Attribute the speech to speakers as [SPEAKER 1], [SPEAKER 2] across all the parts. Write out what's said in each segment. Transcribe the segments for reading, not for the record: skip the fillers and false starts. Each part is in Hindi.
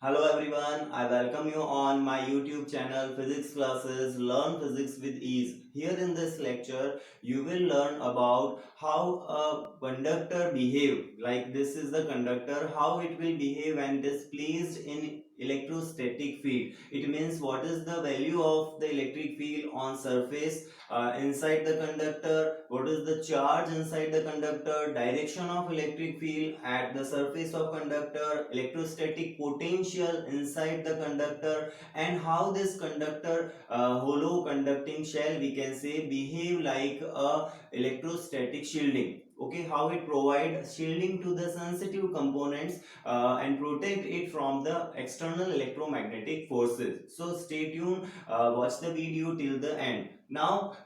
[SPEAKER 1] Hello everyone, I welcome you on my YouTube channel Physics Classes Learn Physics with Ease. Here in this lecture, you will learn about how a conductor behave. Like this is the conductor, how it will behave when displaced in electrostatic field. It means what is the value of the electric field on surface inside the conductor, what is the charge inside the conductor, direction of electric field at the surface of conductor, electrostatic potential inside the conductor, and how this conductor hollow conducting shell we can say behave like a electrostatic shielding. Okay, how it provide shielding to the sensitive components and protect it from the external electromagnetic forces. So stay tuned, watch the video till the end. Now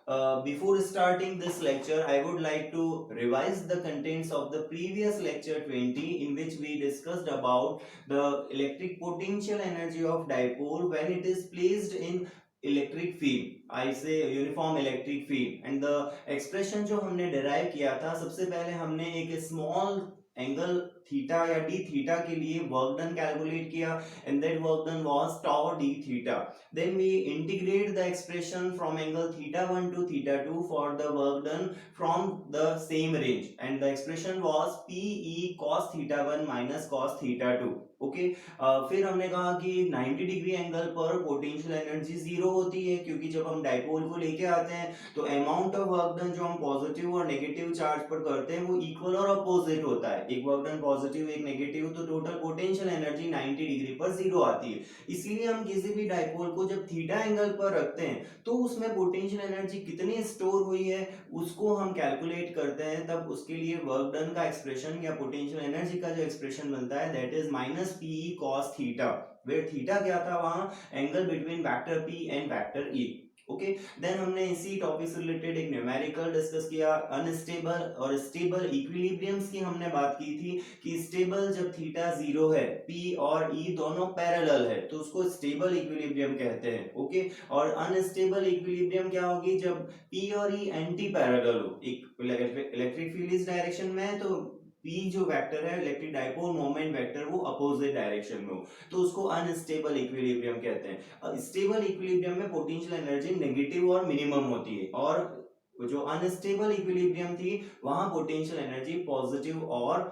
[SPEAKER 1] before starting this lecture, I would like to revise the contents of the previous lecture 20, in which we discussed about the electric potential energy of dipole when it is placed in electric field, I say uniform electric field, and the expression जो हमने डिराइव किया था, सबसे पहले हमने एक स्मॉल एंगल थीटा या डी थीटा के लिए वर्क डन कैलकुलेट किया, and that work done was tau d theta. Then we integrate the expression from angle theta 1 to theta 2 for the work done from the same range, and the expression was p e cos theta 1 minus cos theta 2. Okay फिर हमने कहा कि 90 डिग्री एंगल पर पोटेंशियल एनर्जी जीरो होती है, क्योंकि जब हम डाइपोल को लेके आते हैं तो अमाउंट ऑफ वर्क डन जो हम पॉजिटिव और नेगेटिव चार्ज पर करते हैं वो इक्वल और अपोजिट होता है, एक वर्क डन पॉजिटिव एक नेगेटिव, तो टोटल पोटेंशियल एनर्जी 90 डिग्री पर जीरो आती है। इसीलिए हम किसी भी डाइपोल को जब थीटा एंगल पर रखते हैं तो उसमें पोटेंशियल एनर्जी कितनी स्टोर हुई है उसको हम कैलकुलेट करते हैं, तब उसके लिए वर्क डन का एक्सप्रेशन या पोटेंशियल एनर्जी का जो एक्सप्रेशन बनता है that is minus P cos theta, where theta क्या था वहां angle between vector P and vector E. Okay then हमने इसी टॉपिक से रिलेटेड एक न्यूमेरिकल डिस्कस किया, अनस्टेबल और स्टेबल इक्विलिब्रियम्स की हमने बात की थी कि स्टेबल जब थीटा जीरो है, पी और ई दोनों पैरेलल है तो उसको स्टेबल इक्विलिब्रियम कहते हैं। ओके और अनस्टेबल इक्विलिब्रियम क्या होगी जब पी और ई एंटी पैरेलल हो, एक इलेक्ट्रिक फील्ड इस डायरेक्शन में है तो पी जो वेक्टर है इलेक्ट्रिक डाइपोल मोमेंट वेक्टर वो अपोजिट डायरेक्शन में हो, तो उसको अनस्टेबल इक्विलिब्रियम कहते हैं। स्टेबल इक्विलिब्रियम में पोटेंशियल एनर्जी नेगेटिव और मिनिमम होती है, और जो अनस्टेबल इक्विलिब्रियम थी वहां पोटेंशियल एनर्जी पॉजिटिव और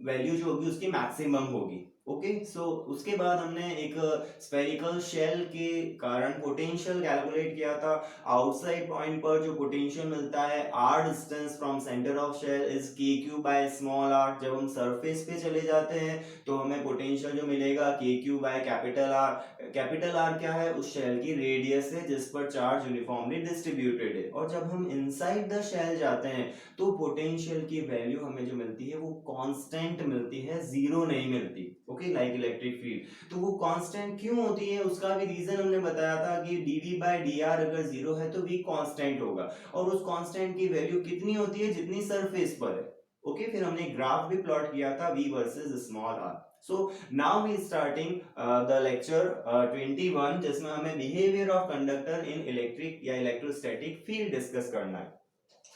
[SPEAKER 1] वैल्यू जो होगी उसकी मैक्सिमम होगी। ओके सो उसके बाद हमने एक स्फेरिकल शेल के कारण पोटेंशियल कैलकुलेट किया था। आउटसाइड पॉइंट पर जो पोटेंशियल मिलता है are distance from centre of shell is k q by small r, जब हम सरफेस पे चले जाते हैं तो हमें पोटेंशियल जो मिलेगा k q by capital R. Capital R क्या है, उस शेल की रेडियस है जिस पर चार्ज यूनिफॉर्मली डिस्ट्रीब्यूटेड है, और जब हम इनसाइड द शेल जाते हैं तो पोटेंशियल की वैल्यू हमें जो मिलती है वो कांस्टेंट मिलती है, जीरो नहीं मिलती। ओके लाइक इलेक्ट्रिक फील्ड, तो वो कांस्टेंट क्यों होती है उसका भी रीजन हमने बताया था कि dv बाय dr अगर जीरो है तो v कांस्टेंट होगा, और उस कांस्टेंट की वैल्यू कितनी होती है जितनी सरफेस पर है। ओके फिर हमने ग्राफ भी प्लॉट किया था v versus small r। So now we starting the lecture 21, जिसमें हमें behaviour of conductor in electric या इलेक्ट्रोस्टैटिक फील्ड डिस्कस करना है।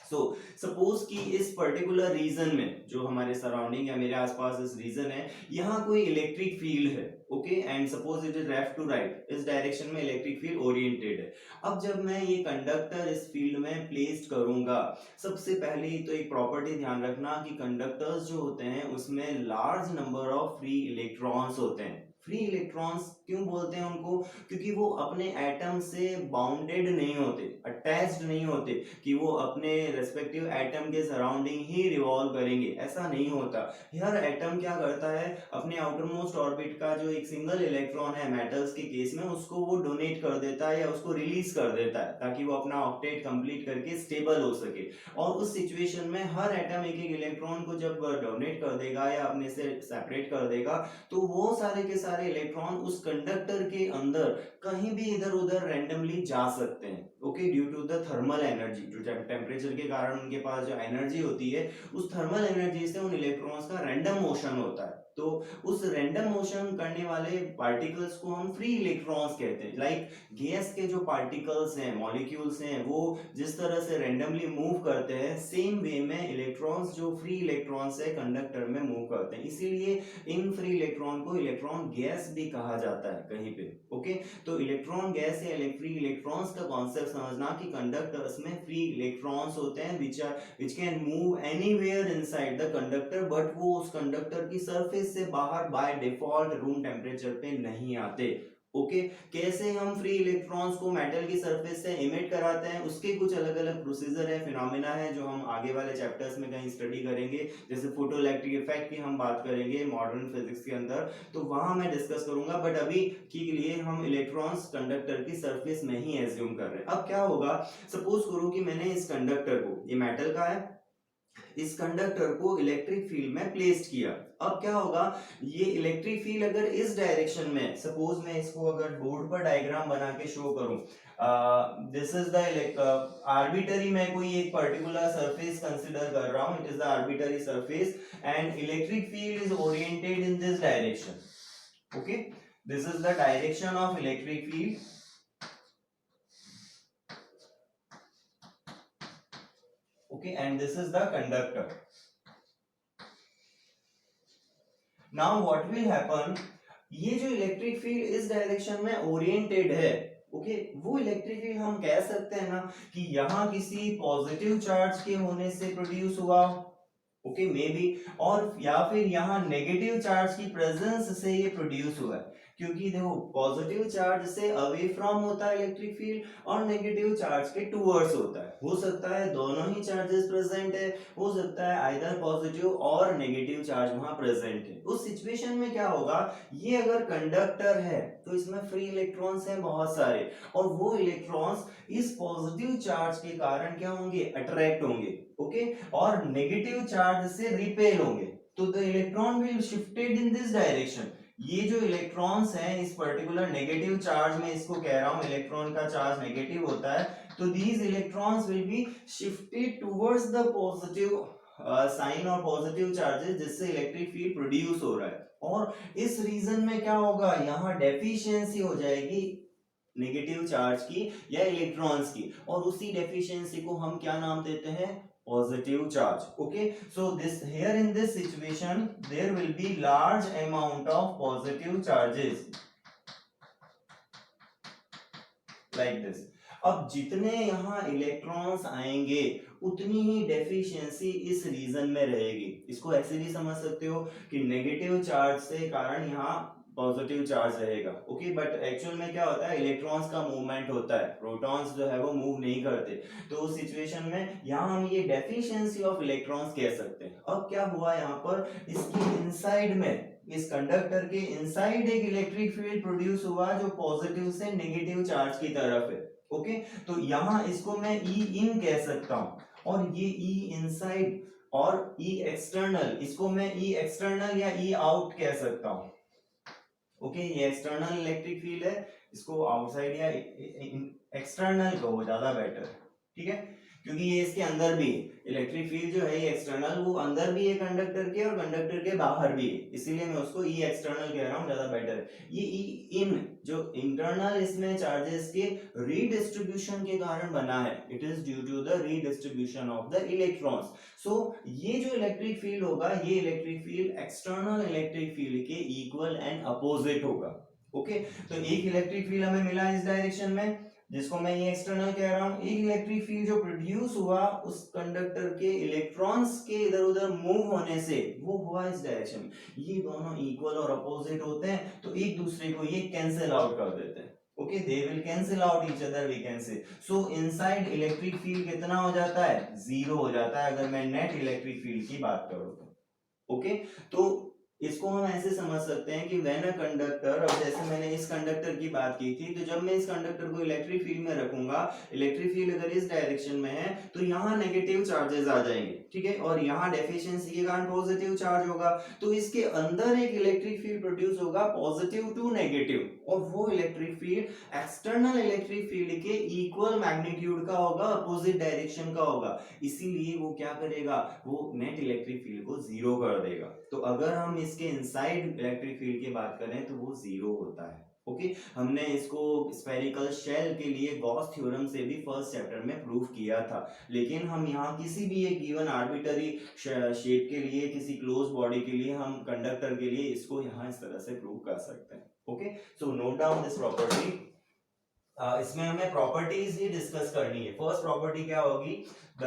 [SPEAKER 1] सो सपोज कि इस पर्टिकुलर रीजन में जो हमारे सराउंडिंग या मेरे आसपास इस रीजन है यहाँ कोई इलेक्ट्रिक फील्ड है, okay and suppose it is left to right, इस डायरेक्शन में इलेक्ट्रिक फील्ड ओरिएंटेड है। अब जब मैं ये कंडक्टर इस फील्ड में प्लेस्ड करूंगा, सबसे पहले तो एक प्रॉपर्टी ध्यान रखना कि कंडक्टर्स जो होते हैं उसमें large number of free electrons होते हैं। फ्री इलेक्ट्रॉन्स क्यों बोलते हैं उनको, क्योंकि वो अपने एटम से बाउंडेड नहीं होते, अटैच्ड नहीं होते कि वो अपने रेस्पेक्टिव एटम के सराउंडिंग ही रिवॉल्व करेंगे, ऐसा नहीं होता। हर एटम क्या करता है अपने आउटर मोस्ट ऑर्बिट का जो एक सिंगल इलेक्ट्रॉन है मेटल्स के केस में उसको वो डोनेट कर देता है या उसको रिलीज कर देता है ताकि वो अपना ऑक्टेट कंप्लीट करके स्टेबल हो सके। और उस सिचुएशन में हर एटम एक एक इलेक्ट्रॉन को जब डोनेट कर देगा या अपने से सेपरेट कर देगा तो वो सारे के सारे इलेक्ट्रॉन उस कंडक्टर के अंदर कहीं भी इधर उधर रैंडमली जा सकते हैं। Okay due to the thermal energy, जो टेम्परेचर के कारण उनके पास जो एनर्जी होती है उस थर्मल एनर्जी से उन इलेक्ट्रॉन्स का रैंडम मोशन होता है। तो उस रैंडम मोशन करने वाले पार्टिकल्स को हम फ्री इलेक्ट्रॉन्स कहते हैं। लाइक गैस के जो पार्टिकल्स हैं, मॉलिक्यूल्स हैं, वो जिस तरह से रैंडमली मूव करते हैं, सेम वे में इलेक्ट्रॉन्स जो फ्री इलेक्ट्रॉन्स है कंडक्टर में मूव करते हैं। इसीलिए इन फ्री इलेक्ट्रॉन को इलेक्ट्रॉन गैस भी कहा जाता है कहीं पे। ओके, तो इलेक्ट्रॉन गैस या फ्री इलेक्ट्रॉन्स का कॉन्सेप्ट समझना कि कंडक्टर्स में फ्री इलेक्ट्रॉन्स होते हैं which can move anywhere inside the conductor, but वो उस कंडक्टर की सरफेस से बाहर बाय डिफॉल्ट रूम टेम्परेचर पे नहीं आते। ओके, कैसे हम फ्री इलेक्ट्रॉन्स को मेटल की सरफेस से इमिट कराते हैं, उसके कुछ अलग अलग प्रोसीजर है, फिनोमेना है, जो हम आगे वाले चैप्टर्स में कहीं स्टडी करेंगे। जैसे फोटोइलेक्ट्रिक इफेक्ट की हम बात करेंगे मॉडर्न फिजिक्स के अंदर, तो वहां मैं डिस्कस करूंगा, बट अभी के लिए हम इलेक्ट्रॉन्स कंडक्टर की सरफेस में ही एज्यूम कर रहे हैं। अब क्या होगा, सपोज करो कि मैंने इस कंडक्टर को, ये मेटल का है, इस कंडक्टर को इलेक्ट्रिक फील्ड में प्लेस्ड किया। अब क्या होगा, ये इलेक्ट्रिक फील्ड अगर इस डायरेक्शन में, सपोज मैं इसको अगर बोर्ड पर डायग्राम बना के शो करूं, दिस इज द आर्बिटरी, मैं कोई एक पर्टिकुलर सरफेस कंसीडर कर रहा हूं, it is the arbitrary surface and electric field is oriented in this direction. Okay, this is the direction of electric field. Okay, and this is the conductor. Now what will happen, ये जो इलेक्ट्रिक फील्ड इस डायरेक्शन में ओरिएंटेड है, ओके, वो इलेक्ट्रिक फील्ड हम कह सकते हैं ना कि यहाँ किसी पॉजिटिव चार्ज के होने से प्रोड्यूस हुआ, ओके, मे बी, और या फिर यहाँ नेगेटिव चार्ज की प्रेजेंस से ये प्रोड्यूस हुआ है। क्योंकि देखो, पॉजिटिव चार्ज से अवे फ्रॉम होता है इलेक्ट्रिक फील्ड और नेगेटिव चार्ज के टूवर्ड्स होता है। हो सकता है दोनों ही चार्जेस प्रेजेंट है, हो सकता है आइदर पॉजिटिव और नेगेटिव चार्ज वहां प्रेजेंट है। उस सिचुएशन में क्या होगा, ये अगर कंडक्टर है तो इसमें फ्री इलेक्ट्रॉन्स हैं बहुत सारे, और वो इलेक्ट्रॉन्स इस पॉजिटिव चार्ज के कारण क्या होंगे, अट्रैक्ट होंगे, ओके, और नेगेटिव चार्ज से रिपेल होंगे। तो the electron will shifted in this direction. ये जो इलेक्ट्रॉन्स हैं इस पर्टिकुलर नेगेटिव चार्ज में, इसको कह रहा हूं इलेक्ट्रॉन का चार्ज नेगेटिव होता है, तो these electrons will be shifted towards the positive sign और पॉजिटिव चार्जेस, जिससे इलेक्ट्रिक फील्ड प्रोड्यूस हो रहा है। और इस रीजन में क्या होगा, यहाँ डेफिशिएंसी हो जाएगी नेगेटिव चार्ज की या इलेक्ट्रॉन्स की, और उसी डेफिशिएंसी को हम क्या नाम देते हैं, positive charge. Okay, so this here in this situation there will be large amount of positive charges like this. अब जितने यहाँ इलेक्ट्रॉन्स आएंगे उतनी ही डेफिशिएंसी इस रीजन में रहेगी। इसको ऐसे भी समझ सकते हो कि नेगेटिव चार्ज से कारण यहाँ पॉजिटिव चार्ज रहेगा, ओके, बट एक्चुअल में क्या होता है, इलेक्ट्रॉन्स का मूवमेंट होता है, प्रोटॉन्स जो है वो मूव नहीं करते। तो उस सिचुएशन में यहाँ हम ये डेफिशिएंसी ऑफ इलेक्ट्रॉन्स कह सकते हैं। अब क्या हुआ, यहाँ पर इसके इनसाइड में, इस कंडक्टर के इनसाइड एक इलेक्ट्रिक फील्ड प्रोड्यूस हुआ जो पॉजिटिव से नेगेटिव चार्ज की तरफ है, ओके, तो यहाँ इसको मैं ई इन कह सकता हूँ, और ये ई इनसाइड और ई एक्सटर्नल, इसको मैं ई एक्सटर्नल या ई आउट कह सकता हूँ। ओके, ये एक्सटर्नल इलेक्ट्रिक फील्ड है, इसको आउटसाइड या एक्सटर्नल कहो ज्यादा बेटर, ठीक है, क्योंकि ये इसके अंदर भी इलेक्ट्रिक फील्ड जो है ये एक्सटर्नल, वो अंदर भी है कंडक्टर के और कंडक्टर के बाहर भी है, इसीलिए मैं उसको ई एक्सटर्नल कह रहा हूँ, ज्यादा बेटर है। ये ई इन जो इंटरनल इसमें चार्जेस के रीडिस्ट्रीब्यूशन के कारण बना है, it is due to the redistribution of the electrons. So ये जो इलेक्ट्रिक फील्ड होगा, ये electric field external electric field के इक्वल एंड अपोजिट होगा, ओके, तो एक इलेक्ट्रिक फील्ड हमें मिला इस डायरेक्शन में, जिसको मैं ये एक्सटर्नल कह रहा हूं, एक इलेक्ट्रिक फील्ड जो प्रोड्यूस हुआ उस कंडक्टर के इलेक्ट्रॉन्स के इधर उधर मूव होने से, वो हुआ इस डायरेक्शन में। ये दोनों इक्वल और अपोजिट होते हैं, तो एक दूसरे को ये कैंसिल आउट कर देते हैं, okay, they will cancel out each other, we can say. So inside electric field कितना हो जाता है, जीरो हो जाता है, अगर मैं नेट इलेक्ट्रिक फील्ड की बात करूं तो, ओके, तो इसको हम ऐसे समझ सकते हैं कि व्हेन अ कंडक्टर, अब जैसे मैंने इस कंडक्टर की बात की थी, तो जब मैं इस कंडक्टर को इलेक्ट्रिक फील्ड में रखूंगा, इलेक्ट्रिक फील्ड अगर इस डायरेक्शन में है तो यहाँ नेगेटिव चार्जेस आ जाएंगे, ठीक है, और यहाँ डेफिशिएंसी के कारण पॉजिटिव चार्ज होगा, तो इसके अंदर एक इलेक्ट्रिक फील्ड प्रोड्यूस होगा पॉजिटिव टू नेगेटिव, और वो electric field external electric field के इक्वल मैग्नीट्यूड का होगा, अपोजिट डायरेक्शन का होगा, इसीलिए वो क्या करेगा, वो नेट इलेक्ट्रिक फील्ड को जीरो कर देगा। तो अगर हम इसके इनसाइड इलेक्ट्रिक फील्ड की बात करें तो वो जीरो होता है। ओके हमने इसको स्फेरिकल शेल के लिए गॉस थ्योरम से भी फर्स्ट चैप्टर में प्रूव किया था, लेकिन हम यहाँ किसी भी एक गिवन आर्बिटरी शेप के लिए, किसी क्लोज बॉडी के लिए, हम कंडक्टर के लिए इसको यहाँ इस तरह से प्रूव कर सकते हैं। Okay so note down this property. इसमें हमें प्रॉपर्टीज ही डिस्कस करनी है। फर्स्ट प्रॉपर्टी क्या होगी, the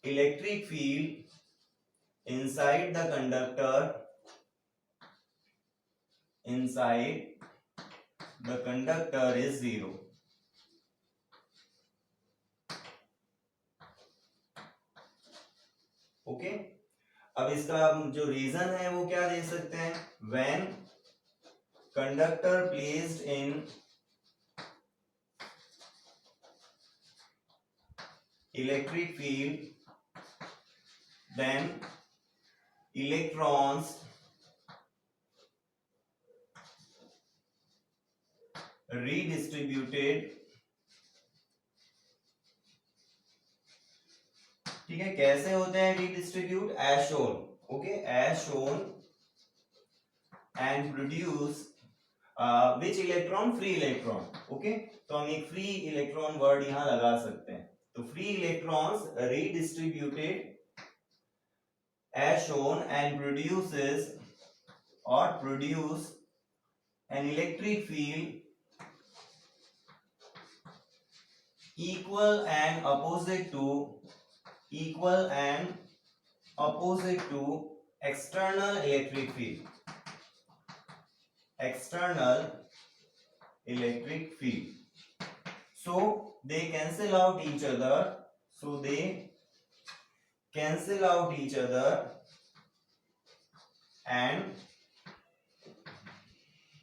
[SPEAKER 1] electric field inside the conductor, inside the conductor is zero। Okay अब इसका जो रीजन है वो क्या दे सकते हैं, when conductor placed in electric field, then electrons redistributed। ठीक है कैसे होते हैं redistribute, as shown. Okay as shown and produce which electron, free electron. Okay तो हम एक फ्री इलेक्ट्रॉन वर्ड यहां लगा सकते हैं। तो free electrons redistributed as shown and produces और produce an electric field equal and opposite to external electric field, external electric field। So they cancel out each other, and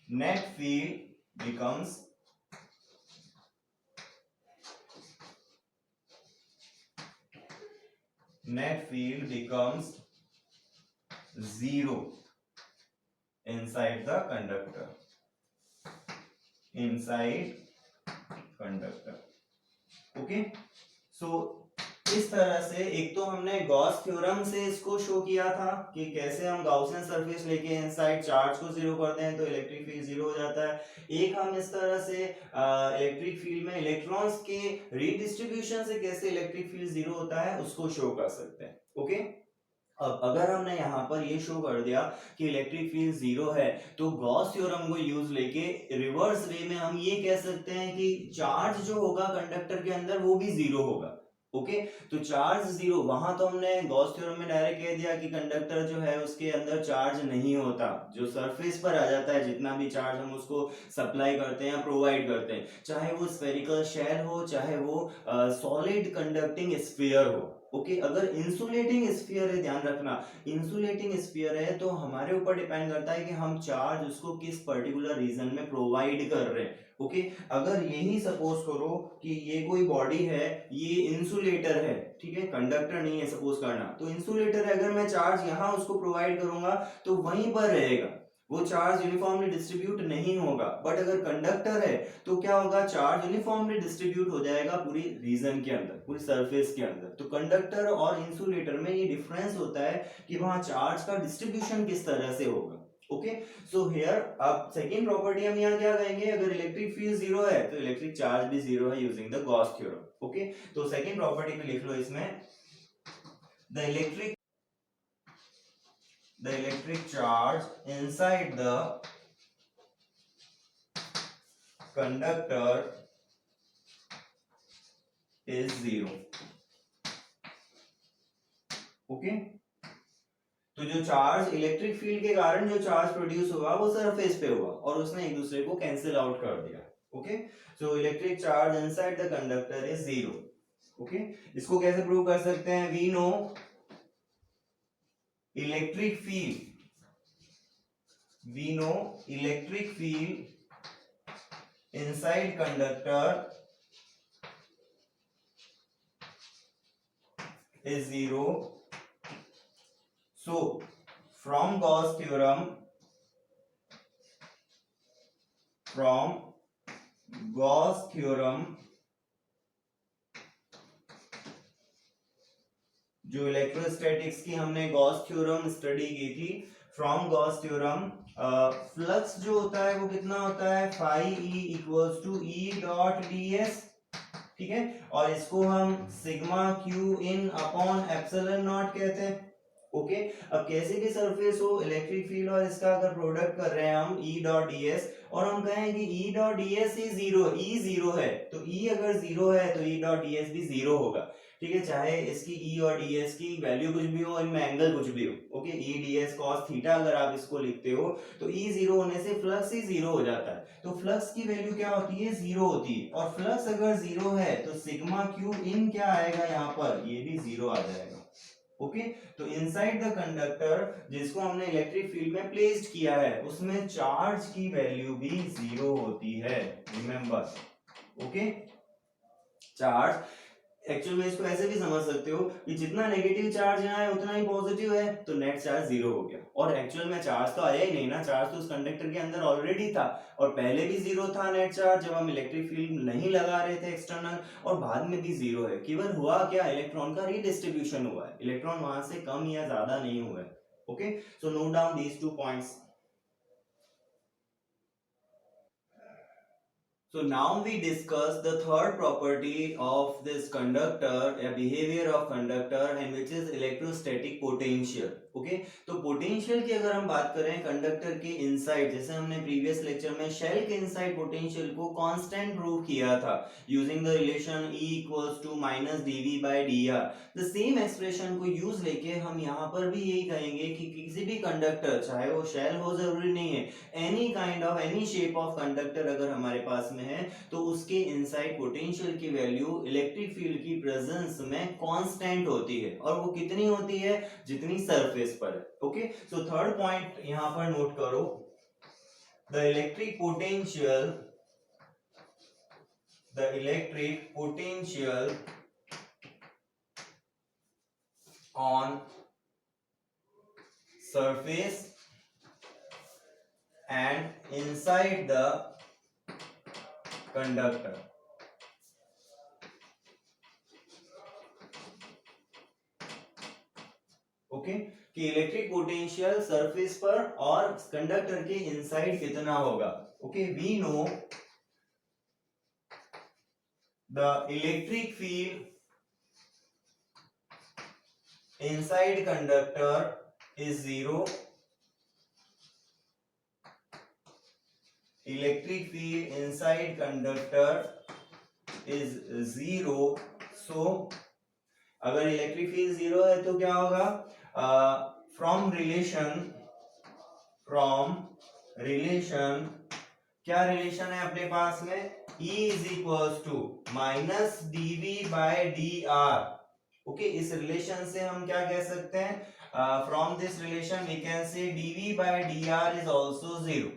[SPEAKER 1] net field becomes zero inside the conductor, okay so इस तरह से एक तो हमने गॉस थ्योरम से इसको शो किया था कि कैसे हम गाउसियन सरफेस लेके इनसाइड चार्ज को जीरो करते हैं तो इलेक्ट्रिक फील्ड जीरो हो जाता है। एक हम इस तरह से इलेक्ट्रिक फील्ड में इलेक्ट्रॉन्स के रीडिस्ट्रीब्यूशन से कैसे इलेक्ट्रिक फील्ड जीरो होता है उसको शो कर सकते हैं। ओके अब अगर हमने यहाँ पर ये शो कर दिया कि इलेक्ट्रिक फील्ड जीरो है तो गॉस थ्योरम को यूज लेके रिवर्स वे में हम ये कह सकते हैं कि चार्ज जो होगा कंडक्टर के अंदर वो भी जीरो होगा। ओके तो चार्ज जीरो, वहां तो हमने गॉस थ्योरम में डायरेक्ट कह दिया कि कंडक्टर जो है उसके अंदर चार्ज नहीं होता, जो सरफेस पर आ जाता है जितना भी चार्ज हम उसको सप्लाई करते हैं, प्रोवाइड करते हैं, चाहे वो स्फेरिकल शेल हो चाहे वो सॉलिड कंडक्टिंग स्फीयर हो। ओके अगर इंसुलेटिंग स्फीयर है, ध्यान रखना इंसुलेटिंग स्फीयर है तो हमारे ऊपर डिपेंड करता है कि हम चार्ज उसको किस पर्टिकुलर रीजन में प्रोवाइड कर रहे हैं। ओके अगर यही सपोज करो कि ये कोई बॉडी है, ये इंसुलेटर है, ठीक है कंडक्टर नहीं है सपोज करना, तो इंसुलेटर है, अगर मैं चार्ज यहाँ उसको प्रोवाइड करूंगा तो वहीं पर रहेगा, वो चार्ज यूनिफॉर्मली डिस्ट्रीब्यूट नहीं होगा। बट अगर कंडक्टर है तो क्या होगा, चार्ज यूनिफॉर्मली डिस्ट्रीब्यूट हो जाएगा पूरी रीजन के अंदर, पूरी सरफेस के अंदर। तो कंडक्टर और इंसुलेटर में ये डिफरेंस होता है कि वहां चार्ज का डिस्ट्रीब्यूशन किस तरह से होगा। ओके सो हियर अब सेकेंड प्रॉपर्टी हम यहाँ क्या कहेंगे, अगर इलेक्ट्रिक फील्ड जीरो है तो इलेक्ट्रिक चार्ज भी जीरो है using the Gauss theorem. Okay तो सेकेंड प्रॉपर्टी में लिख लो इसमें, the electric charge inside the conductor is zero। Okay तो जो चार्ज इलेक्ट्रिक फील्ड के कारण जो चार्ज प्रोड्यूस हुआ वो सरफेस पे हुआ और उसने एक दूसरे को कैंसिल आउट कर दिया। Okay so electric charge inside the conductor is zero. Okay इसको कैसे प्रूव कर सकते हैं, we know electric field inside conductor is zero। So from Gauss theorem जो इलेक्ट्रोस्टैटिक्स की हमने गॉस थ्योरम स्टडी की थी, फ्रॉम गॉस थ्योरम फ्लक्स जो होता है वो कितना होता है, phi E equals to E dot d S, ठीक है, और इसको हम sigma q in upon epsilon naught कहते हैं। ओके, अब कैसे भी सरफेस हो, इलेक्ट्रिक फील्ड और इसका अगर प्रोडक्ट कर रहे हैं हम ई डॉट डी एस, और हम कहें कि ई डॉट डी एस ही जीरो, ई जीरो है, तो ई अगर जीरो है तो ई डॉट डी एस भी जीरो होगा, ठीक है, चाहे इसकी ई और डी एस की वैल्यू कुछ भी हो, इनमें एंगल कुछ भी हो। Okay, E D S cos theta अगर आप इसको लिखते हो तो ई जीरो होने से फ्लक्स ही जीरो हो जाता है, तो फ्लक्स की वैल्यू क्या होती है, जीरो होती है, और फ्लक्स अगर जीरो है तो सिग्मा क्यू इन क्या आएगा यहाँ पर, ये भी जीरो आ जाएगा। ओके, तो इनसाइड द कंडक्टर जिसको हमने इलेक्ट्रिक फील्ड में प्लेस्ड किया है उसमें चार्ज की वैल्यू भी जीरो होती है, रिमेंबर। ओके, चार्ज एक्चुअल में इसको ऐसे भी समझ सकते हो कि जितना नेगेटिव चार्ज यहाँ है उतना ही पॉजिटिव है, तो नेट चार्ज जीरो हो गया, और एक्चुअल में चार्ज तो आया ही नहीं ना, चार्ज तो उस कंडक्टर के अंदर ऑलरेडी था, और पहले भी जीरो था नेट चार्ज जब हम इलेक्ट्रिक फील्ड नहीं लगा रहे थे एक्सटर्नल, और बाद में भी जीरो है, केवल हुआ क्या, इलेक्ट्रॉन का रीडिस्ट्रीब्यूशन हुआ है, इलेक्ट्रॉन वहां से कम या ज्यादा नहीं हुआ है। Okay, so note down these 2 points. So now we discuss the third property of this conductor, a behavior of conductor, and which is electrostatic potential. Okay, तो पोटेंशियल की अगर हम बात करें कंडक्टर के इनसाइड, जैसे हमने प्रीवियस लेक्चर में शेल के इनसाइड पोटेंशियल को कांस्टेंट प्रूव किया था using the relation E equals to minus dV by dr, the same expression को यूज लेके हम यहाँ पर भी यही कहेंगे कि किसी भी कंडक्टर, चाहे वो शेल हो, जरूरी नहीं है, any kind of any shape of conductor अगर हमारे पास में है तो उसके इनसाइड पोटेंशियल की वैल्यू इलेक्ट्रिक फील्ड की प्रेजेंस में कांस्टेंट होती है, और वो कितनी होती है, जितनी सरफेस पर है। ओके, सो थर्ड पॉइंट यहां पर नोट करो, the electric potential on surface and inside the conductor. Okay, कि इलेक्ट्रिक पोटेंशियल सरफेस पर और कंडक्टर के इनसाइड कितना होगा। Okay, we know the electric field inside conductor is zero, electric field inside conductor is zero, so अगर इलेक्ट्रिक फील्ड जीरो है तो क्या होगा, फ्रॉम रिलेशन क्या रिलेशन है अपने पास में, E is equals to minus dV by dr। Okay, इस रिलेशन से हम क्या कह सकते हैं, from this relation we can say dV by dr is also zero,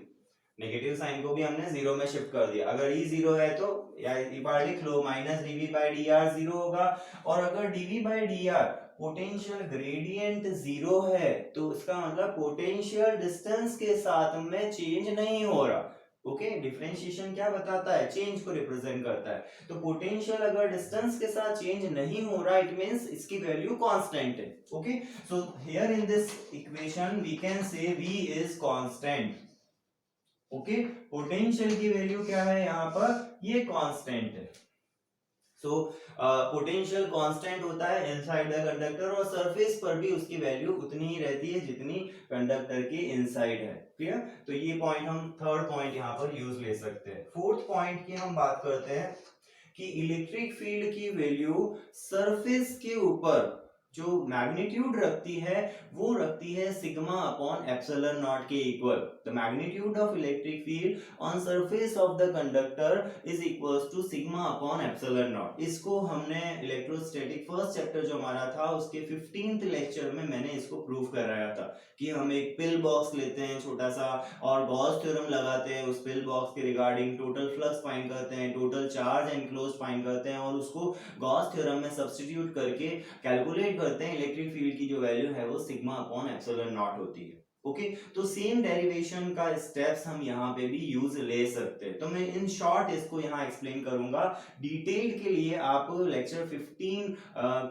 [SPEAKER 1] negative sign को भी हमने जीरो में शिफ्ट कर दिया, अगर E जीरो है तो या लिख लो minus dV by dr zero होगा, और अगर dV by dr potential gradient zero है तो इसका मतलब पोटेंशियल डिस्टेंस के साथ में चेंज नहीं हो रहा। ओके, डिफरेंशिएशन क्या बताता है, चेंज को रिप्रेजेंट करता है, तो पोटेंशियल अगर डिस्टेंस के साथ चेंज नहीं हो रहा, इट मींस इसकी वैल्यू कांस्टेंट है। Okay, so here in this equation we can say V is constant. Okay, potential की वैल्यू क्या है यहाँ पर, ये कांस्टेंट है। सो पोटेंशियल कांस्टेंट होता है इनसाइड द कंडक्टर, और सरफेस पर भी उसकी वैल्यू उतनी ही रहती है जितनी कंडक्टर के इनसाइड है। क्लियर, तो ये पॉइंट हम थर्ड पॉइंट यहाँ पर यूज ले सकते हैं। फोर्थ पॉइंट की हम बात करते हैं कि इलेक्ट्रिक फील्ड की वैल्यू सरफेस के ऊपर जो मैग्नीट्यूड रखती है वो रखती है सिग्मा अपॉन एप्सिलॉन नॉट के equal. The magnitude of electric field on surface of the conductor is equals to sigma upon epsilon naught. इसको हमने इलेक्ट्रोस्टैटिक फर्स्ट चैप्टर जो हमारा था उसके 15th लेक्चर में मैंने इसको प्रूव कराया था कि हम एक पिल बॉक्स लेते हैं छोटा सा और गॉस थ्योरम लगाते हैं, उस पिल बॉक्स के रिगार्डिंग टोटल फ्लक्स फाइंड करते हैं, टोटल चार्ज एनक्लोज्ड फाइंड करते हैं, और उसको गॉस थ्योरम में सब्स्टिट्यूट करके कैलकुलेट करते हैं, इलेक्ट्रिक फील्ड की जो वैल्यू है वो सिग्मा अपॉन एप्सिलॉन नॉट होती है। ओके तो सेम डेरिवेशन का स्टेप्स हम यहाँ पे भी यूज ले सकते हैं। तो मैं इन शॉर्ट इसको यहाँ एक्सप्लेन करूंगा। डिटेल्ड के लिए आप लेक्चर 15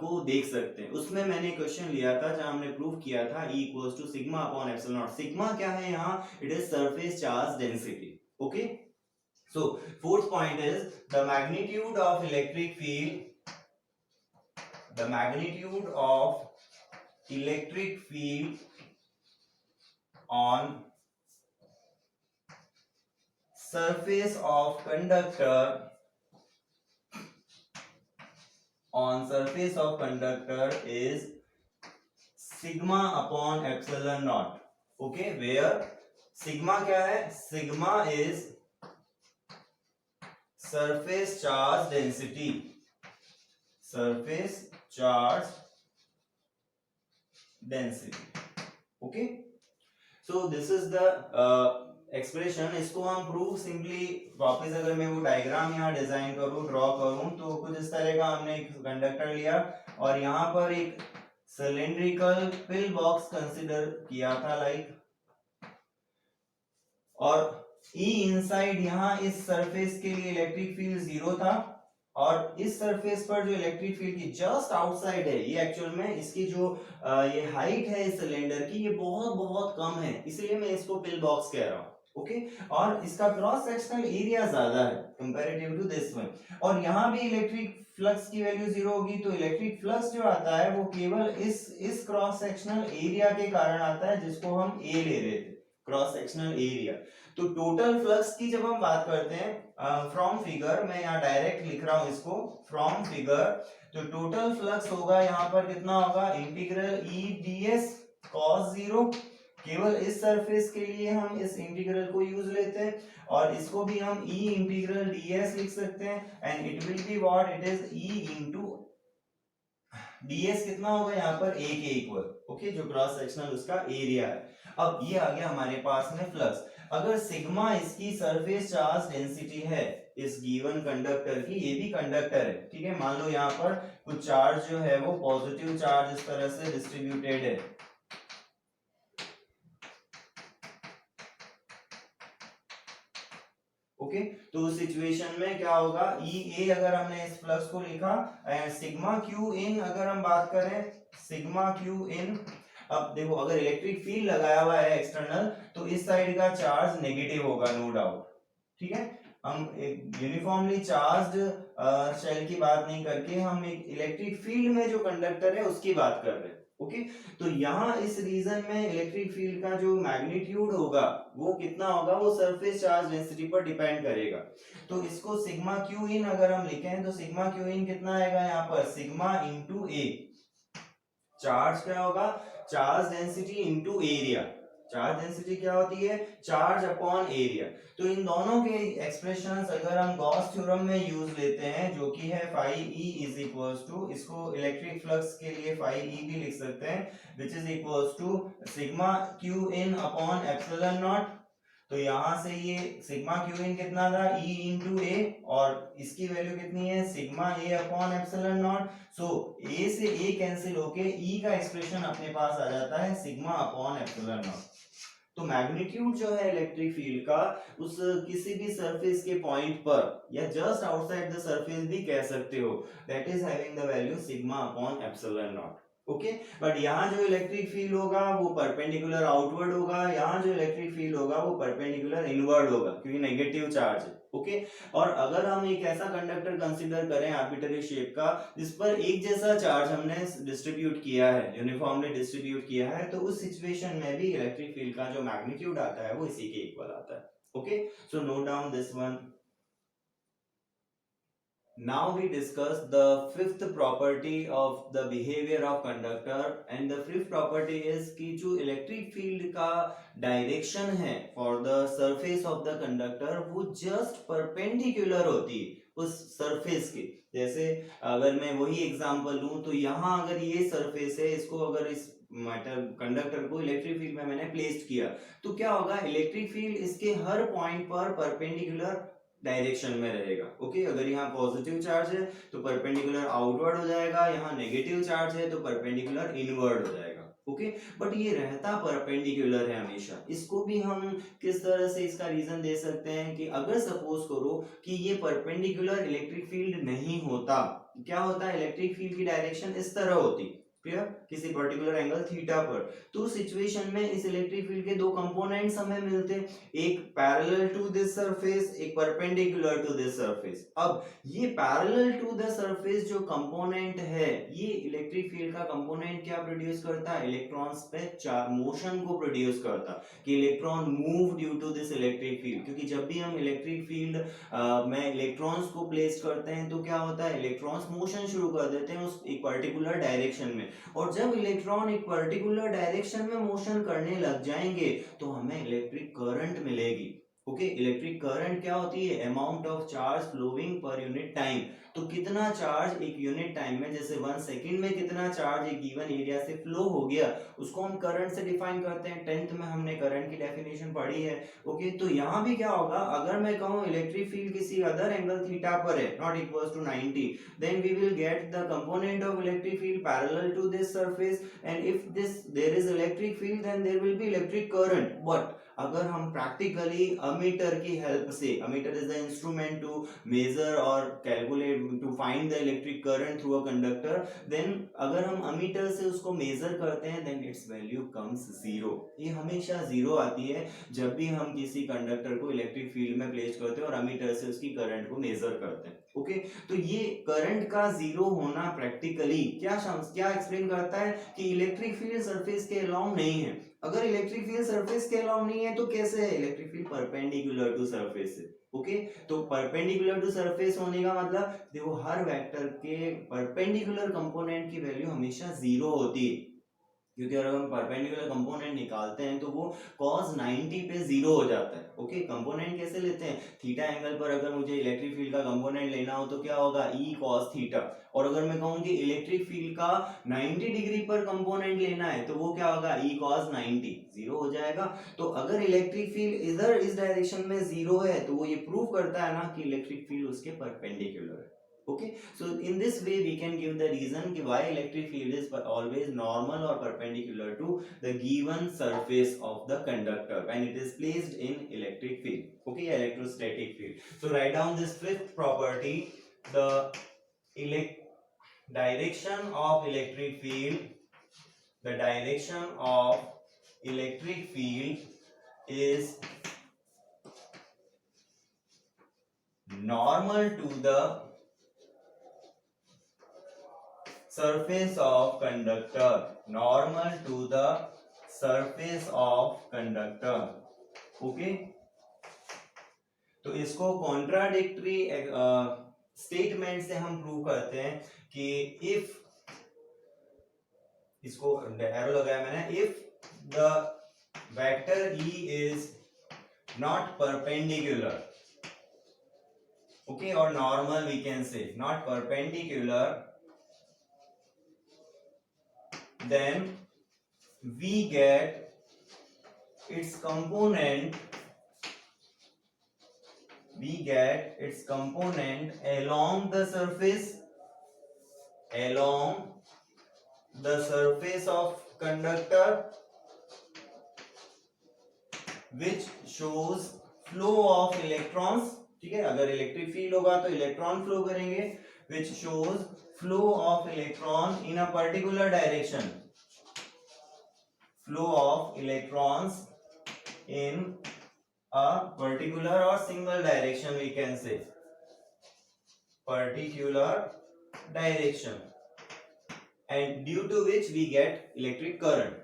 [SPEAKER 1] को देख सकते हैं। उसमें मैंने क्वेश्चन लिया था जहां हमने प्रूव किया था E equals to sigma upon epsilon naught. Sigma क्या है यहाँ, it is surface charge density. Okay so fourth point is the magnitude of electric field, the magnitude of electric field on surface of conductor, on surface of conductor is sigma upon epsilon naught. Okay, where sigma क्या है, sigma is surface charge density, surface charge density. Okay, so this is the expression. इसको हम प्रूव सिंपली वापस अगर मैं वो डायग्राम यहाँ डिजाइन करूँ, ड्रॉ करूँ, तो कुछ इस तरह का हमने एक कंडक्टर लिया और यहाँ पर एक सिलिंड्रिकल पिल बॉक्स कंसीडर किया था लाइक, और ई इनसाइड यहाँ इस सरफेस के लिए इलेक्ट्रिक फील्ड 0 था, और इस सरफेस पर जो इलेक्ट्रिक फील्ड की जस्ट आउटसाइड है, ये एक्चुअल में इसकी जो ये हाइट है इस सिलेंडर की, ये बहुत बहुत कम है, इसलिए मैं इसको पिल बॉक्स कह रहा हूँ। ओके और इसका क्रॉस सेक्शनल एरिया ज्यादा है कंपैरेटिव टू दिस वन, और यहाँ भी इलेक्ट्रिक फ्लक्स की वैल्यू 0 होगी, तो इलेक्ट्रिक फ्लक्स जो आता है वो केवल इस क्रॉस सेक्शनल एरिया के कारण आता है, जिसको हम ए ले रहे थे, क्रॉस सेक्शनल एरिया। तो टोटल फ्लक्स की जब हम बात करते हैं फ्रॉम फिगर, मैं यहाँ डायरेक्ट लिख रहा हूं इसको फ्रॉम फिगर, तो टोटल फ्लक्स होगा यहाँ पर कितना होगा, इंटीग्रल ई ds cos 0, केवल इस सरफेस के लिए हम इस इंटीग्रल को यूज लेते हैं, और इसको भी हम ई इंटीग्रल ds लिख सकते हैं, and it will be what, it is E into ds कितना होगा यहाँ पर a के इक्वल। ओके जो क्रॉस सेक्शनल उसका एरिया है। अब ये आ गया हमारे पास में फ्लक्स। अगर सिग्मा इसकी सरफेस चार्ज डेंसिटी है इस गिवन कंडक्टर की, ये भी कंडक्टर है, ठीक है, मान लो यहाँ पर कुछ चार्ज जो है वो पॉजिटिव चार्ज इस तरह से डिस्ट्रीब्यूटेड है, ओके तो उस सिचुएशन में क्या होगा, ई ए अगर हमने इस फ्लक्स को लिखा, सिग्मा क्यू इन अगर हम बात करें, सिग्मा क्यू इन, अब देखो अगर इलेक्ट्रिक फील्ड लगाया हुआ है एक्सटर्नल, तो इस साइड का चार्ज नेगेटिव होगा, नो डाउट, ठीक है। हम एक यूनिफॉर्मली चार्ज्ड शेल की बात नहीं करके हम एक इलेक्ट्रिक फील्ड में जो कंडक्टर है उसकी बात कर रहे हैं। ओके तो यहाँ इस रीजन में इलेक्ट्रिक फील्ड का जो मैग्नीट्यूड होगा वो कितना होगा, वो सरफेस चार्ज डेंसिटी पर डिपेंड करेगा। तो इसको सिग्मा क्यू इन अगर हम लिखें, तो सिग्मा क्यू इन कितना आएगा यहाँ पर, सिग्मा इंटू ए, चार्ज क्या होगा, charge density into area, charge density क्या होती है, चार्ज अपॉन एरिया। तो इन दोनों के एक्सप्रेशंस अगर हम गॉस थ्योरम में यूज लेते हैं, जो कि है phi e is equals to, इसको इलेक्ट्रिक फ्लक्स के लिए phi e भी लिख सकते हैं, which is equals to sigma q in upon epsilon naught. तो यहां से ये सिग्मा क्यू इन कितना था, E इंटू ए, और इसकी वैल्यू कितनी है, sigma A upon epsilon naught. So A से ए कैंसिल होके E का एक्सप्रेशन अपने पास आ जाता है सिग्मा अपॉन एप्सिलॉन नॉट। तो मैग्नीट्यूड जो है इलेक्ट्रिक फील्ड का, उस किसी भी सरफेस के पॉइंट पर या जस्ट आउटसाइड द सरफेस भी कह सकते हो, that is having the value sigma upon epsilon not. Okay but यहाँ जो इलेक्ट्रिक फील्ड होगा वो परपेंडिकुलर आउटवर्ड होगा, यहाँ जो इलेक्ट्रिक फील्ड होगा वो परपेंडिकुलर इनवर्ड होगा, क्योंकि नेगेटिव चार्ज है। ओके और अगर हम एक ऐसा कंडक्टर कंसीडर करें आर्बिट्ररी शेप का, जिस पर एक जैसा चार्ज हमने डिस्ट्रीब्यूट किया है, यूनिफॉर्मली डिस्ट्रीब्यूट किया है, तो उस सिचुएशन में भी इलेक्ट्रिक फील्ड का जो मैग्नीट्यूड आता है वो इसी के इक्वल आता है। Okay so note down this one. Now we discuss the fifth property of the behavior of conductor, and the fifth property is कि जो electric field का direction है for the surface of the conductor वो just perpendicular होती है उस surface के। जैसे अगर मैं वही एग्जांपल लूं, तो यहाँ अगर ये surface है, इसको अगर इस मैटर कंडक्टर को इलेक्ट्रिक फील्ड में मैंने प्लेस्ड किया, तो क्या होगा, इलेक्ट्रिक फील्ड इसके हर पॉइंट पर परपेंडिकुलर डायरेक्शन में रहेगा। ओके अगर यहाँ पॉजिटिव चार्ज है तो परपेंडिकुलर आउटवर्ड हो जाएगा, यहाँ नेगेटिव चार्ज है तो परपेंडिकुलर इनवर्ड हो जाएगा। ओके, बट ये रहता परपेंडिकुलर है हमेशा। इसको भी हम किस तरह से इसका रीजन दे सकते हैं कि अगर सपोज करो कि ये परपेंडिकुलर इलेक्ट्रिक फील्ड नहीं होता, क्या होता है, इलेक्ट्रिक फील्ड की डायरेक्शन इस तरह होती, क्लियर, किसी पर्टिकुलर एंगल थीटा पर, तो सिचुएशन में इस इलेक्ट्रिक फील्ड के दो कंपोनेंट्स हमें मिलते, एक पैरेलल टू दिस सरफेस, एक परपेंडिकुलर टू दिस सरफेस। अब ये पैरेलल टू द सरफेस जो कंपोनेंट है, ये इलेक्ट्रिक फील्ड का कंपोनेंट क्या प्रोड्यूस करता है, इलेक्ट्रॉन्स पे मोशन को प्रोड्यूस करता, कि electron move due to this electric field, क्योंकि जब भी हम इलेक्ट्रिक फील्ड में इलेक्ट्रॉन्स को प्लेस करते हैं तो क्या होता है, इलेक्ट्रॉन्स मोशन शुरू कर देते हैं उस एक पर्टिकुलर डायरेक्शन में, और जब इलेक्ट्रॉन एक पर्टिकुलर डायरेक्शन में मोशन करने लग जाएंगे तो हमें इलेक्ट्रिक करंट मिलेगी। ओके, इलेक्ट्रिक करंट क्या होती है, amount of charge flowing per unit time, तो कितना चार्ज एक यूनिट टाइम में, जैसे 1 सेकंड में कितना चार्ज एक गिवन एरिया से फ्लो हो गया, उसको हम करंट से डिफाइन करते हैं। 10th में हमने करंट की डेफिनेशन पढ़ी है। ओके, तो यहाँ भी क्या होगा, अगर मैं कहूँ इलेक्ट्रिक फील्ड किसी अदर एंगल थीटा पर है, not equals to 90, then we will get the component of electric field parallel to this surface, and if there is electric field then there will be electric current। but अगर हम प्रैक्टिकली अमीटर की हेल्प से, ammeter is the instrument to measure और calculate to find the electric current through a conductor, then अगर हम अमीटर से उसको मेजर करते हैं then its value comes zero. ये हमेशा जीरो आती है जब भी हम किसी कंडक्टर को इलेक्ट्रिक फील्ड में प्लेस करते हैं और अमीटर से उसकी करंट को मेजर करते हैं। ओके, तो ये करंट का जीरो होना प्रैक्टिकली क्या एक्सप्लेन करता है कि इलेक्ट्रिक फील्ड सरफेस के अलोंग नहीं है। अगर इलेक्ट्रिक फील्ड सरफेस के अलाउ नहीं है तो कैसे है, electric field perpendicular to surface है। ओके, तो परपेंडिकुलर टू सरफेस होने का मतलब देखो हर वेक्टर के परपेंडिकुलर कंपोनेंट की वैल्यू हमेशा जीरो होती है, क्योंकि अगर हम परपेंडिकुलर कंपोनेंट निकालते हैं तो वो cos 90 पे जीरो हो जाता है। ओके, कंपोनेंट कैसे लेते हैं, थीटा एंगल पर अगर मुझे इलेक्ट्रिक फील्ड का कंपोनेंट लेना हो तो क्या होगा, ई cos थीटा, और अगर मैं कहूँ कि इलेक्ट्रिक फील्ड का 90 डिग्री पर कंपोनेंट लेना है तो वो क्या होगा, ई cos 90, जीरो हो जाएगा। तो अगर इलेक्ट्रिक फील्ड इधर इस डायरेक्शन में जीरो है तो वो ये प्रूव करता है ना कि इलेक्ट्रिक फील्ड उसके परपेंडिकुलर है। Okay, so in this way we can give the reason why electric field is always normal or perpendicular to the given surface of the conductor when it is placed in electric field. Okay, electrostatic field. So write down this fifth property, the direction of electric field, the direction of electric field is normal to the surface of conductor, normal to the surface of conductor। Okay, तो इसको कॉन्ट्राडिक्टरी स्टेटमेंट से हम प्रूव करते हैं कि इफ, इसको एरो लगाया मैंने, if the vector E is not perpendicular, okay, और normal we can say, not perpendicular, then we get its component along the surface of conductor, which shows flow of electrons। ठीक है, अगर इलेक्ट्रिक फील्ड होगा तो इलेक्ट्रॉन फ्लो करेंगे, which shows flow of electron in a particular direction, flow of electrons in a particular or single direction, we can say particular direction, and due to which we get electric current,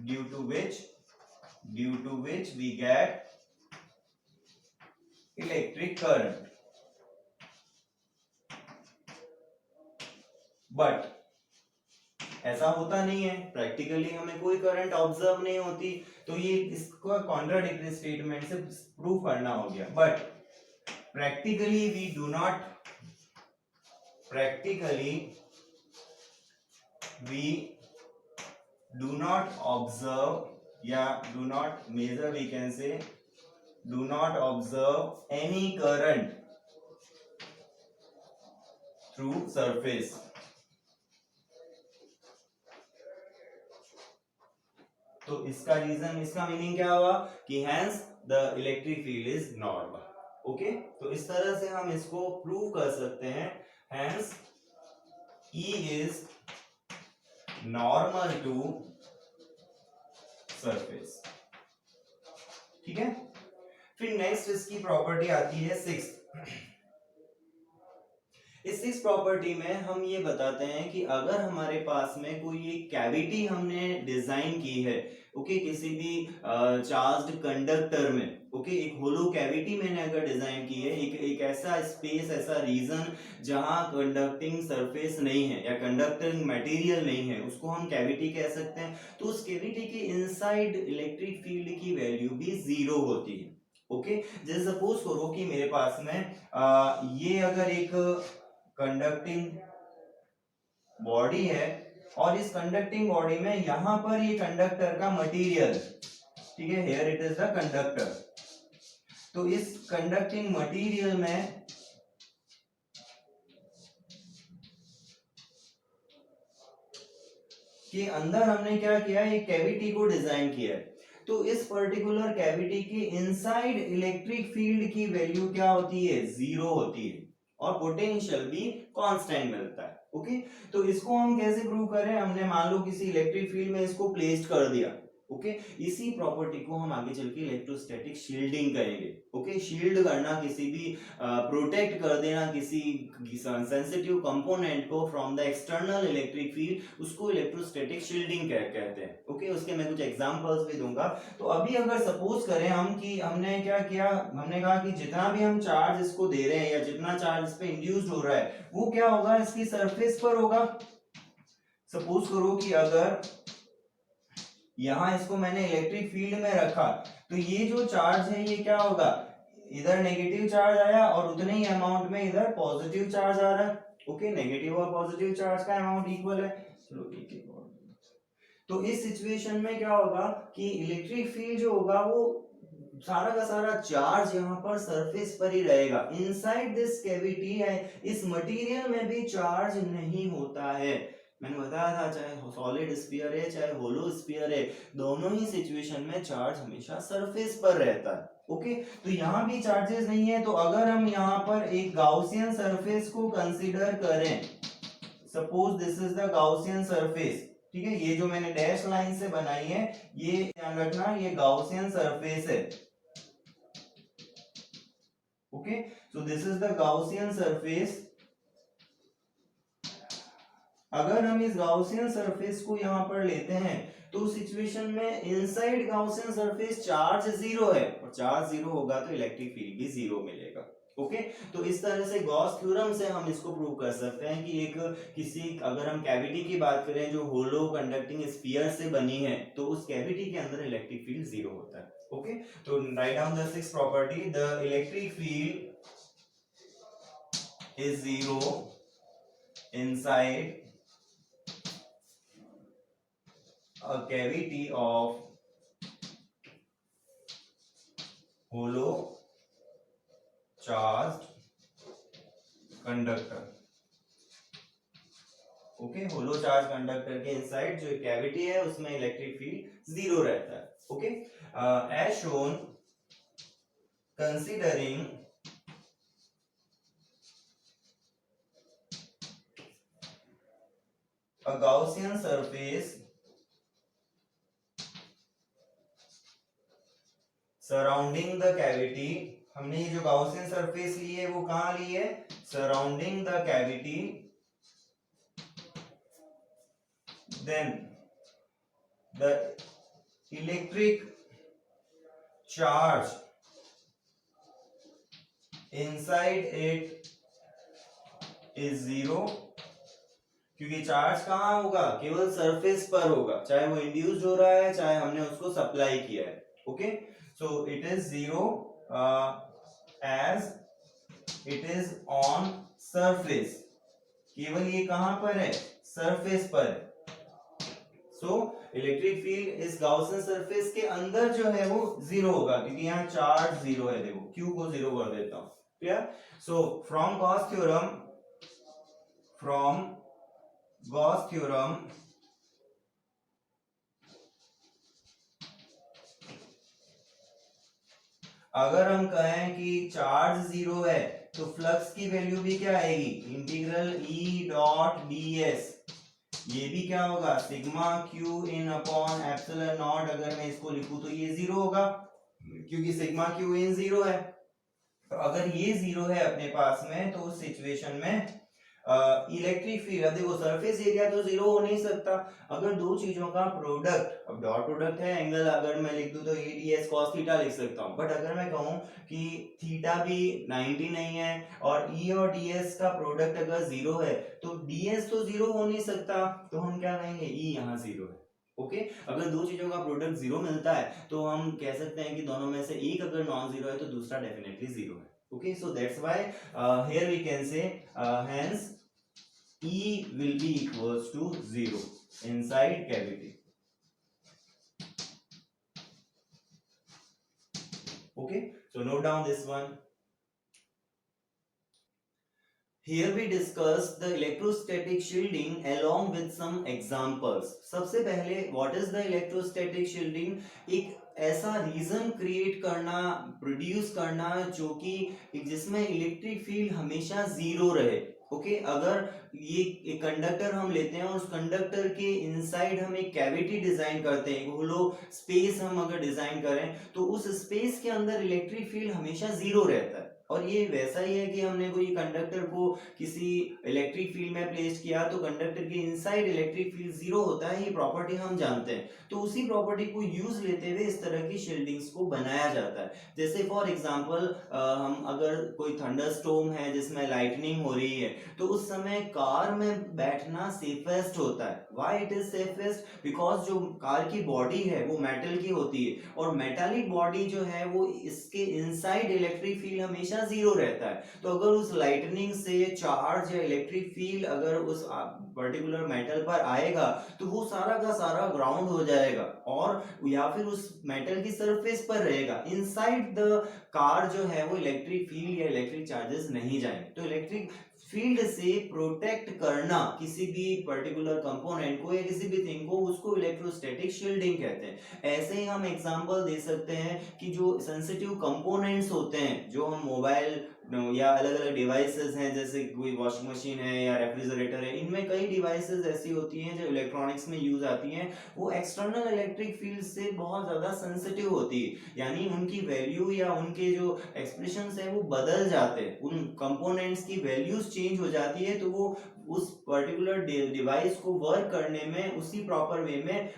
[SPEAKER 1] due to which we get electric current। But ऐसा होता नहीं है, प्रैक्टिकली हमें कोई करंट ऑब्जर्व नहीं होती, तो ये इसको कॉन्ट्राडिक्टरी स्टेटमेंट से प्रूव करना हो गया। But practically we do not observe या do not measure, we can say do not observe any current through surface. तो इसका रीजन, इसका मीनिंग क्या हुआ कि hence the electric field is normal. Okay, तो इस तरह से हम इसको प्रूव कर सकते हैं, hence E is normal to surface. ठीक है, फिर नेक्स्ट इसकी प्रॉपर्टी आती है सिक्स्थ। इस सिक्स प्रॉपर्टी में हम ये बताते हैं कि अगर हमारे पास में कोई एक कैविटी हमने डिजाइन की है, ओके, किसी भी चार्ज्ड कंडक्टर में, ओके, एक होलो कैविटी मैंने अगर डिजाइन की है, एक ऐसा स्पेस, ऐसा रीजन जहां कंडक्टिंग सरफेस नहीं है या कंडक्टिंग मटेरियल नहीं है, उसको हम कैविटी कह सकते हैं। तो उस कैविटी के इनसाइड इलेक्ट्रिक फील्ड की वैल्यू भी जीरो होती है। ओके, जैसे सपोज करो कि मेरे पास में ये अगर एक कंडक्टिंग बॉडी है और इस कंडक्टिंग बॉडी में यहां पर ये कंडक्टर का मटेरियल, ठीक है, here it is the conductor. तो इस कंडक्टिंग मटेरियल में के अंदर हमने क्या किया, एक कैविटी को डिजाइन किया है। तो इस पर्टिकुलर कैविटी के इनसाइड इलेक्ट्रिक फील्ड की वैल्यू क्या होती है, जीरो होती है, और पोटेंशियल भी कांस्टेंट मिलता है। ओके, तो इसको हम कैसे प्रूव करें, हमने मान लो किसी इलेक्ट्रिक फील्ड में इसको प्लेस्ड कर दिया। ओके, इसी प्रॉपर्टी को हम आगे चल के इलेक्ट्रोस्टैटिक शील्डिंग करेंगे। ओके, शील्ड करना, किसी भी प्रोटेक्ट कर देना किसी सेंसिटिव कंपोनेंट को from the external electric field, उसको इलेक्ट्रोस्टैटिक शील्डिंग कहते हैं। ओके, उसके मैं कुछ एग्जांपल्स भी दूंगा। तो अभी अगर सपोज करें हम कि हमने क्या किया, हमने कहा कि जितना भी हम चार्ज इसको दे रहे हैं या जितना चार्ज इस पे इंड्यूस्ड हो रहा है वो क्या होगा, इसकी सरफेस पर होगा। सपोज करो कि अगर यहां इसको मैंने इलेक्ट्रिक फील्ड में रखा, तो ये जो चार्ज है ये क्या होगा, इधर नेगेटिव चार्ज आया और उतने ही अमाउंट में इधर पॉजिटिव चार्ज आ रहा है। ओके, नेगेटिव और पॉजिटिव चार्ज का अमाउंट इक्वल है। चलो ठीक है, तो इस सिचुएशन में क्या होगा कि इलेक्ट्रिक फील्ड जो होगा वो सारा का सारा चार्ज यहाँ पर सरफेस पर ही रहेगा। इनसाइड दिस कैविटी है, इस मटेरियल में भी चार्ज नहीं होता है। मैंने बताया था, चाहे सॉलिड स्फीयर है चाहे होलो स्फीयर है, दोनों ही सिचुएशन में चार्ज हमेशा सरफेस पर रहता है। ओके, तो यहाँ भी चार्जेस नहीं है। तो अगर हम यहाँ पर एक गाउसियन सरफेस को कंसीडर करें, suppose this is the Gaussian surface, ठीक है, ये जो मैंने डैश लाइन से बनाई है, ये ध्यान रखना, ये गाउसियन सरफेस है। Okay, so this is the Gaussian surface. अगर हम इस गाउसियन सरफेस को यहां पर लेते हैं तो सिचुएशन में inside Gaussian surface charge zero है, और चार्ज जीरो होगा तो इलेक्ट्रिक फील्ड भी जीरो मिलेगा। ओके, तो इस तरह से गॉस थ्योरम से हम इसको प्रूव कर सकते हैं कि एक किसी, अगर हम कैविटी की बात करें जो होलो कंडक्टिंग स्फीयर से बनी है, तो उस कैविटी के अंदर इलेक्ट्रिक फील्ड जीरो होता है। ओके, तो write down the sixth property, the electric field is zero inside a cavity of hollow charged conductor। Okay, hollow charge conductor के इनसाइड जो कैविटी है उसमें इलेक्ट्रिक फील्ड जीरो रहता है। Okay, as shown considering a Gaussian surface surrounding the cavity. हमने ये जो गाउसियन सरफेस ली है वो कहां ली है, surrounding the cavity, then the electric charge inside it is zero, क्योंकि चार्ज कहां होगा, केवल सरफेस पर होगा, चाहे वो इंड्यूस्ड हो रहा है चाहे हमने उसको सप्लाई किया है। Okay, so it is zero as it is on surface, केवल ये कहां पर है, सरफेस पर है। सो इलेक्ट्रिक फील्ड इस गाउसियन सरफेस के अंदर जो है वो जीरो होगा, क्योंकि यहाँ चार्ज जीरो है। देखो क्यू को जीरो कर देता हूं, clear. So from Gauss theorem अगर हम कहें कि चार्ज जीरो है तो फ्लक्स की वैल्यू भी क्या आएगी, इंटीग्रल ई डॉट डी एस, ये भी क्या होगा, sigma q in upon epsilon not. अगर मैं इसको लिखूं तो ये जीरो होगा क्योंकि सिग्मा क्यू इन जीरो है। तो अगर ये जीरो है अपने पास में तो उस सिचुएशन में इलेक्ट्रिक फील्ड, अब देखो सरफेस एरिया तो जीरो हो नहीं सकता। अगर दो चीजों का प्रोडक्ट, अब डॉट प्रोडक्ट है एंगल, अगर मैं लिख दूं तो A D S cos theta लिख सकता हूं, बट अगर मैं कहूं कि थीटा भी 90 नहीं है और ई और डी एस का प्रोडक्ट अगर जीरो है तो डी एस तो जीरो हो नहीं सकता, तो हम क्या कहेंगे, ई यहाँ जीरो है। ओके अगर दो चीजों का प्रोडक्ट जीरो मिलता है तो हम कह सकते हैं कि दोनों में से एक अगर नॉन जीरो है तो दूसरा डेफिनेटली जीरो है। Okay, so that's why here we can say hence E will be equals to 0 inside cavity. Okay, so note down this one. Here we discuss the electrostatic shielding along with some examples. सबसे पहले what is the electrostatic shielding? एक ऐसा रीजन क्रिएट करना, प्रोड्यूस करना जो कि जिसमें इलेक्ट्रिक फील्ड हमेशा जीरो रहे। ओके अगर ये एक कंडक्टर हम लेते हैं और उस कंडक्टर के इनसाइड हम एक कैविटी डिजाइन करते हैं, एक होलो स्पेस हम अगर डिजाइन करें तो उस स्पेस के अंदर इलेक्ट्रिक फील्ड हमेशा जीरो रहता है। और ये वैसा ही है कि हमने कोई कंडक्टर को किसी इलेक्ट्रिक फील्ड में प्लेस किया तो कंडक्टर के इनसाइड इलेक्ट्रिक फील्ड जीरो होता है, ये प्रॉपर्टी हम जानते हैं। तो उसी प्रॉपर्टी को यूज लेते हुए इस तरह की शील्डिंग्स को बनाया जाता है। जैसे फॉर एग्जांपल हम अगर कोई थंडरस्टॉर्म है जिसमें लाइटनिंग हो रही है तो उस समय कार में बैठना सेफेस्ट होता है। Why it is safest? Because जो कार की बॉडी है वो मेटल की होती है और मेटालिक बॉडी जो है वो इसके इनसाइड इलेक्ट्रिक फील्ड हमेशा जीरो रहता है। तो अगर उस लाइटनिंग से चार्ज या इलेक्ट्रिक फील्ड अगर उस पर्टिकुलर मेटल पर आएगा तो वो सारा का सारा ग्राउंड हो जाएगा और या फिर उस मेटल की सरफेस पर रहेगा। इनसाइड द कार जो है वो इलेक्ट्रिक फील्ड या इलेक्ट्रिक चार्जेस नहीं जाएंगे। तो इलेक्ट्रिक फील्ड से प्रोटेक्ट करना किसी भी पर्टिकुलर कंपोनेंट को या किसी भी थिंग को, उसको इलेक्ट्रोस्टैटिक शील्डिंग कहते हैं। ऐसे ही हम एग्जांपल दे सकते हैं कि जो सेंसिटिव कंपोनेंट्स होते हैं, जो हम मोबाइल या अलग अलग डिवाइसेस हैं, जैसे कोई वॉशिंग मशीन है या रेफ्रिजरेटर है, इनमें कई डिवाइसेस ऐसी होती हैं जो इलेक्ट्रॉनिक्स में यूज आती हैं, वो एक्सटर्नल इलेक्ट्रिक फील्ड से बहुत ज्यादा सेंसिटिव होती है, यानी उनकी वैल्यू या उनके जो एक्सप्रेशंस है वो बदल जाते हैं, उन कंपोनेंट्स की वैल्यूज चेंज हो जाती है, तो वो उस पर्टिकुलर डिवाइस को वर्क करने में उसी प्रॉपर वे में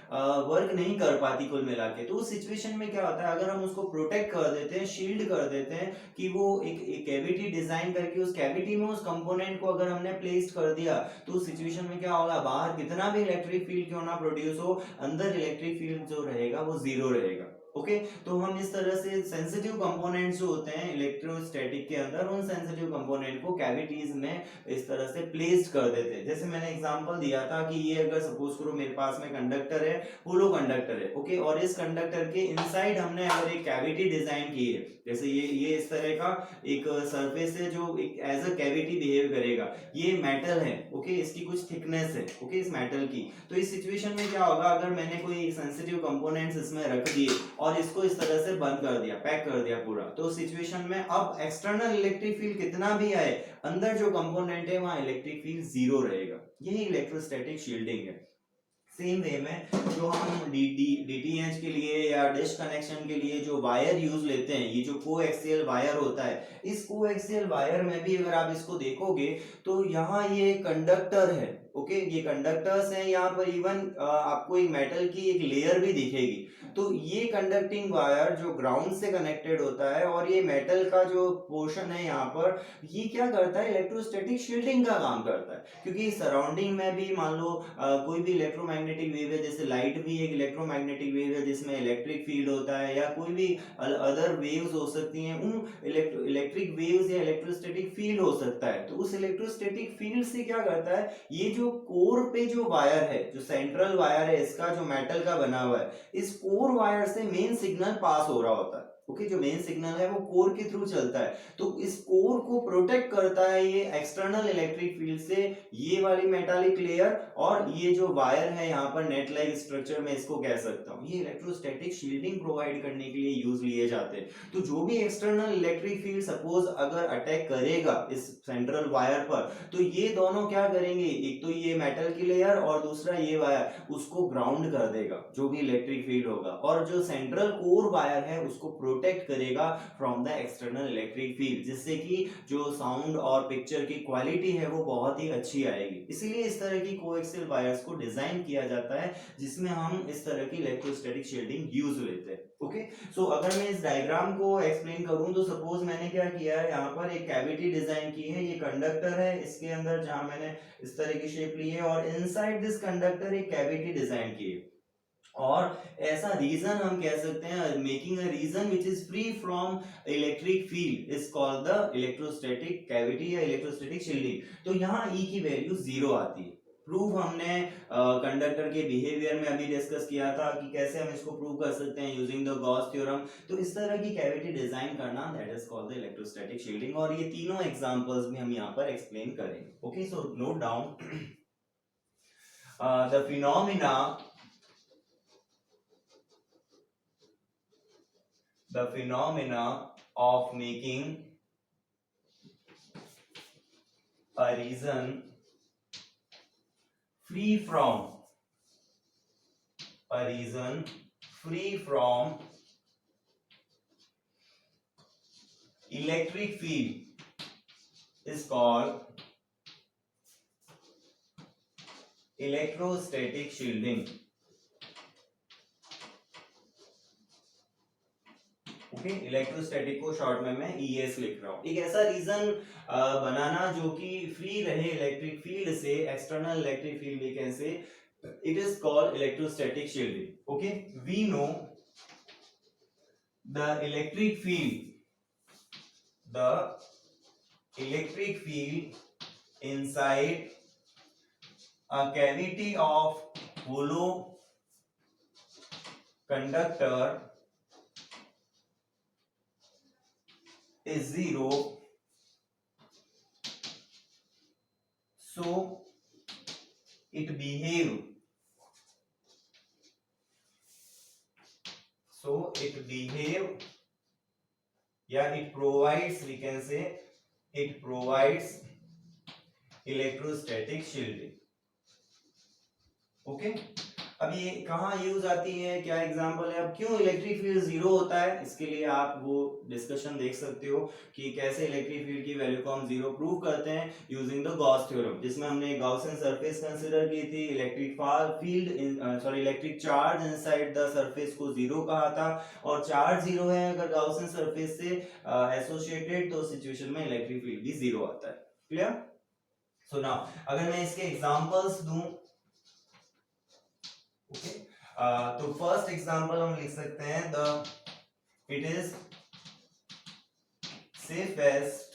[SPEAKER 1] वर्क नहीं कर पाती कुल मिला के। तो उस सिचुएशन में क्या होता है, अगर हम उसको प्रोटेक्ट कर देते हैं, शील्ड कर देते हैं कि वो एक कैविटी डिजाइन करके उस कैविटी में उस कंपोनेंट को अगर हमने प्लेस कर दिया तो उस सिचुएशन में क्या होगा, बाहर कितना भी इलेक्ट्रिक फील्ड क्यों ना प्रोड्यूस हो, अंदर इलेक्ट्रिक फील्ड जो रहेगा वो जीरो रहेगा। ओके तो हम इस तरह से सेंसिटिव कंपोनेंट्स जो होते हैं इलेक्ट्रोस्टैटिक के अंदर, उन सेंसिटिव कंपोनेंट को कैविटीज में इस तरह से प्लेस्ड कर देते हैं। जैसे मैंने एग्जांपल दिया था कि ये अगर सपोज करो मेरे पास में कंडक्टर है, होलो कंडक्टर है, ओके, और इस कंडक्टर के इनसाइड हमने अगर एक कैविटी डिजाइन की है, जैसे ये इस तरह का एक सरफेस है जो एक एज अ कैविटी बिहेव करेगा, ये मेटल है, ओके, इसकी कुछ थिकनेस है, ओके, इस मेटल की। तो इस सिचुएशन में क्या होगा, अगर मैंने कोई सेंसिटिव कंपोनेंट्स इसमें रख दिए और इसको इस तरह से बंद कर दिया, पैक कर दिया पूरा, तो सिचुएशन में अब एक्सटर्नल इलेक्ट्रिक फील्ड कितना भी आए, अंदर जो कंपोनेंट है वहां इलेक्ट्रिक फील्ड जीरो रहेगा। यही इलेक्ट्रोस्टैटिक शील्डिंग है। सेम वे में जो हम डीटीएच के लिए या डिश कनेक्शन के लिए जो वायर यूज लेते हैं, ये जो कोएक्सियल वायर होता है, इस कोएक्सियल वायर में भी अगर आप इसको देखोगे तो यहाँ ये कंडक्टर है, ओके, ये कंडक्टर्स हैं, यहाँ पर इवन आपको एक मेटल की एक लेयर भी दिखेगी। तो ये कंडक्टिंग वायर जो ग्राउंड से कनेक्टेड होता है और ये मेटल का जो पोर्शन है यहाँ पर, ये क्या करता है, इलेक्ट्रोस्टैटिक शील्डिंग का काम करता है। क्योंकि सराउंडिंग में भी मान लो कोई भी इलेक्ट्रोमैग्नेटिक वेव है, जैसे लाइट भी एक इलेक्ट्रोमैग्नेटिक वेव है जिसमें इलेक्ट्रिक फील्ड होता है, या कोई भी अदर वेव्स हो सकती हैं, उन इलेक्ट्रिक वेव्स या इलेक्ट्रोस्टैटिक फील्ड हो सकता है। तो उस इलेक्ट्रोस्टैटिक फील्ड से क्या करता है, ये जो कोर पे जो वायर है, जो सेंट्रल वायर है इसका, जो मेटल का बना हुआ है, इस कोर वायर से मेन सिग्नल पास हो रहा होता है। ओके, जो मेन सिग्नल है वो कोर के थ्रू चलता है, तो इस कोर को प्रोटेक्ट करता है ये एक्सटर्नल इलेक्ट्रिक फील्ड से, ये वाली मेटालिक लेयर, और ये जो वायर है यहाँ पर नेट लाइक स्ट्रक्चर में इसको कह सकता हूँ, ये इलेक्ट्रोस्टैटिक शील्डिंग प्रोवाइड करने के लिए यूज लिए जाते हैं। तो जो भी एक्सटर्नल इलेक्ट्रिक फील्ड सपोज अगर अटैक करेगा इस सेंट्रल वायर पर, तो ये दोनों क्या करेंगे, एक तो ये मेटल की लेयर और दूसरा ये वायर उसको ग्राउंड कर देगा जो भी इलेक्ट्रिक फील्ड होगा, और जो सेंट्रल कोर वायर है उसको प्रोटेक्ट करेगा from the external electric field, जिससे कि जो साउंड और पिक्चर की क्वालिटी है वो बहुत ही अच्छी आएगी। इसीलिए इस तरह की कोएक्सियल वायर्स को डिजाइन किया जाता है जिसमें हम इस तरह की इलेक्ट्रोस्टैटिक शील्डिंग यूज लेते हैं। ओके, सो अगर मैं इस डायग्राम को एक्सप्लेन करूं तो सपोज मैंने क्या किया है, यहाँ पर एक कैविटी डिजाइन की है, ये कंडक्टर है, इसके अंदर जहां मैंने इस तरह की शेप ली है, और इनसाइड दिस कंडक्टर एक कैविटी डिजाइन की है, और ऐसा रीजन हम कह सकते हैं, making a region which is free from electric field is called the electrostatic cavity या इलेक्ट्रोस्टैटिक शील्डिंग। तो यहाँ ई की वैल्यू 0 आती है। प्रूफ हमने कंडक्टर के बिहेवियर में अभी डिस्कस किया था कि कैसे हम इसको प्रूव कर सकते हैं यूजिंग द गॉस थ्योरम। तो इस तरह की कैविटी डिजाइन करना that is called the electrostatic shielding, और ये तीनों एग्जांपल्स भी हम यहाँ पर एक्सप्लेन करेंगे। Okay, so note down the phenomena of making a region free from electric field is called electrostatic shielding. Okay, electrostatic को शॉर्ट में मैं ईएस लिख रहा हूँ। एक ऐसा रीजन बनाना जो कि फ्री रहे इलेक्ट्रिक फील्ड से, external electric field we can say, it is called electrostatic shielding. Okay, we know the electric field inside a cavity of hollow conductor is 0, so it behave yeah, it provides, we can say it provides electrostatic shielding. Okay, अब ये कहाँ यूज आती है, क्या एग्जांपल है, अब क्यों इलेक्ट्रिक फील्ड 0 होता है, इसके लिए आप वो डिस्कशन देख सकते हो कि कैसे इलेक्ट्रिक फील्ड की वैल्यू को हम 0 प्रूव करते हैं यूजिंग द गॉस थ्योरम, जिसमें हमने गॉसियन सरफेस कंसीडर की थी, electric charge inside the surface को 0 कहा था, और चार्ज 0 है अगर गॉसियन सरफेस से एसोसिएटेड, तो सिचुएशन में इलेक्ट्रिक फील्ड भी 0 आता है। क्लियर? सो नाउ अगर मैं इसके एग्जांपल्स दूं, ओके, तो फर्स्ट एग्जांपल हम लिख सकते हैं, it is safest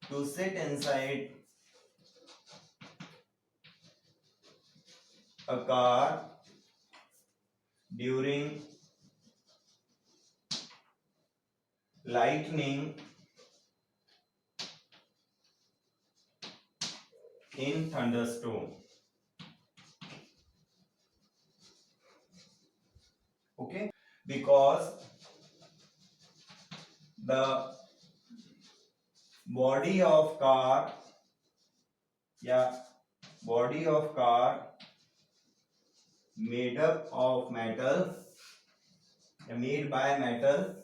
[SPEAKER 1] to sit inside a car during lightning in thunderstorm. Okay, because the body of car made up of metal, made by metal,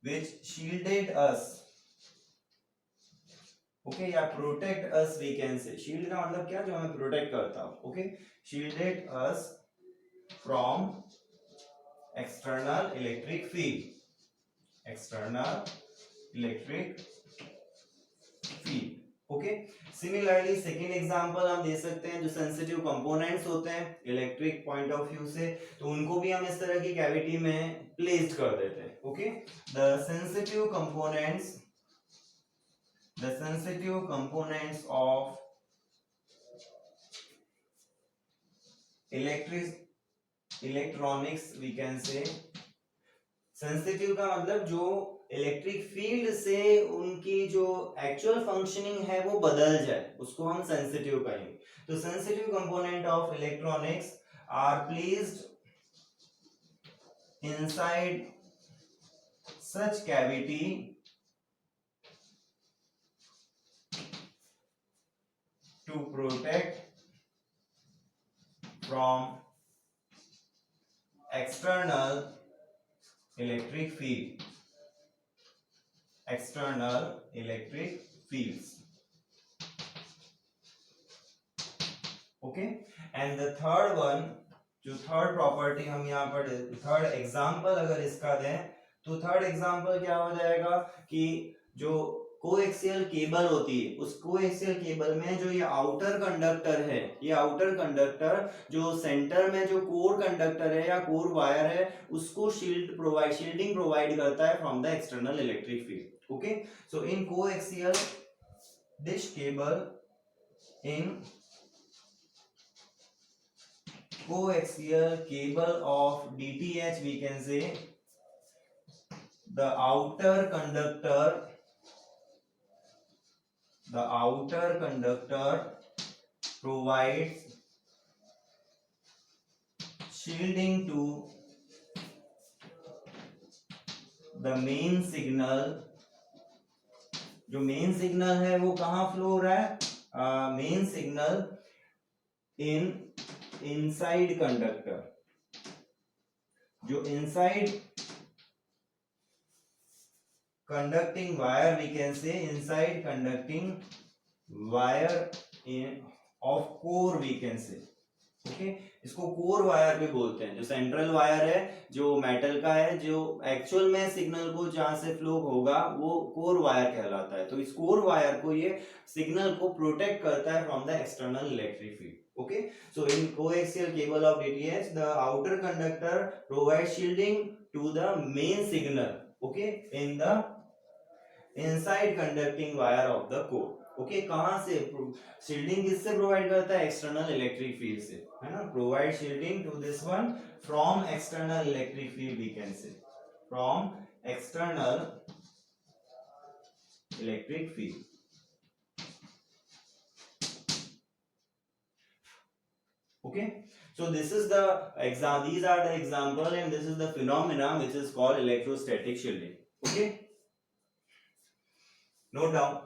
[SPEAKER 1] which shielded us, okay, या protect us we can say. Shield का मतलब क्या, जो हमें प्रोटेक्ट करता हो। Okay, shielded us from external electric field, okay. Similarly second example हम दे सकते हैं, जो सेंसिटिव कंपोनेंट्स होते हैं इलेक्ट्रिक पॉइंट ऑफ व्यू से, तो उनको भी हम इस तरह की कैविटी में प्लेस्ड कर देते हैं। Okay, the sensitive components the sensitive components of electronics we can say. Sensitive का मतलब जो इलेक्ट्रिक फील्ड से उनकी जो एक्चुअल फंक्शनिंग है वो बदल जाए, उसको हम सेंसिटिव कहेंगे. तो sensitive component of electronics are placed inside such cavity to protect from external electric field, external electric fields. Okay, and the third one, जो थर्ड प्रॉपर्टी हम यहाँ पर थर्ड एग्जांपल अगर इसका दें तो थर्ड एग्जांपल क्या हो जाएगा कि जो कोएक्सियल केबल होती है, उस कोएक्सियल केबल में जो ये आउटर कंडक्टर है, ये आउटर कंडक्टर जो सेंटर में जो कोर कंडक्टर है या कोर वायर है उसको शील्डिंग प्रोवाइड करता है from the external electric field. Okay, so in coaxial dish cable, in coaxial cable of DTH we can say the outer conductor provides shielding to the main signal. जो मेन सिग्नल है वो कहाँ फ्लो हो रहा है? Main signal in inside conductor, जो inside conducting wire we can say, inside conducting wire in of core we can say. Okay, इसको कोर वायर भी बोलते हैं. जो सेंट्रल वायर है जो मेटल का है, जो एक्चुअल में सिग्नल को जहां से फ्लो होगा वो कोर वायर कहलाता है. तो इस कोर वायर को ये सिग्नल को प्रोटेक्ट करता है from the external electric field. Okay, so in coaxial cable of DTH, the outer conductor provides shielding to the main signal. Okay, in the inside conducting wire of the core. Okay, कहाँ से shielding किससे provide करता है? External electric field से, है ना? Provide shielding to this one from external electric field we can say, from external electric field. Okay, so this is the example, these are the example and this is the phenomena which is called electrostatic shielding. Okay, note down.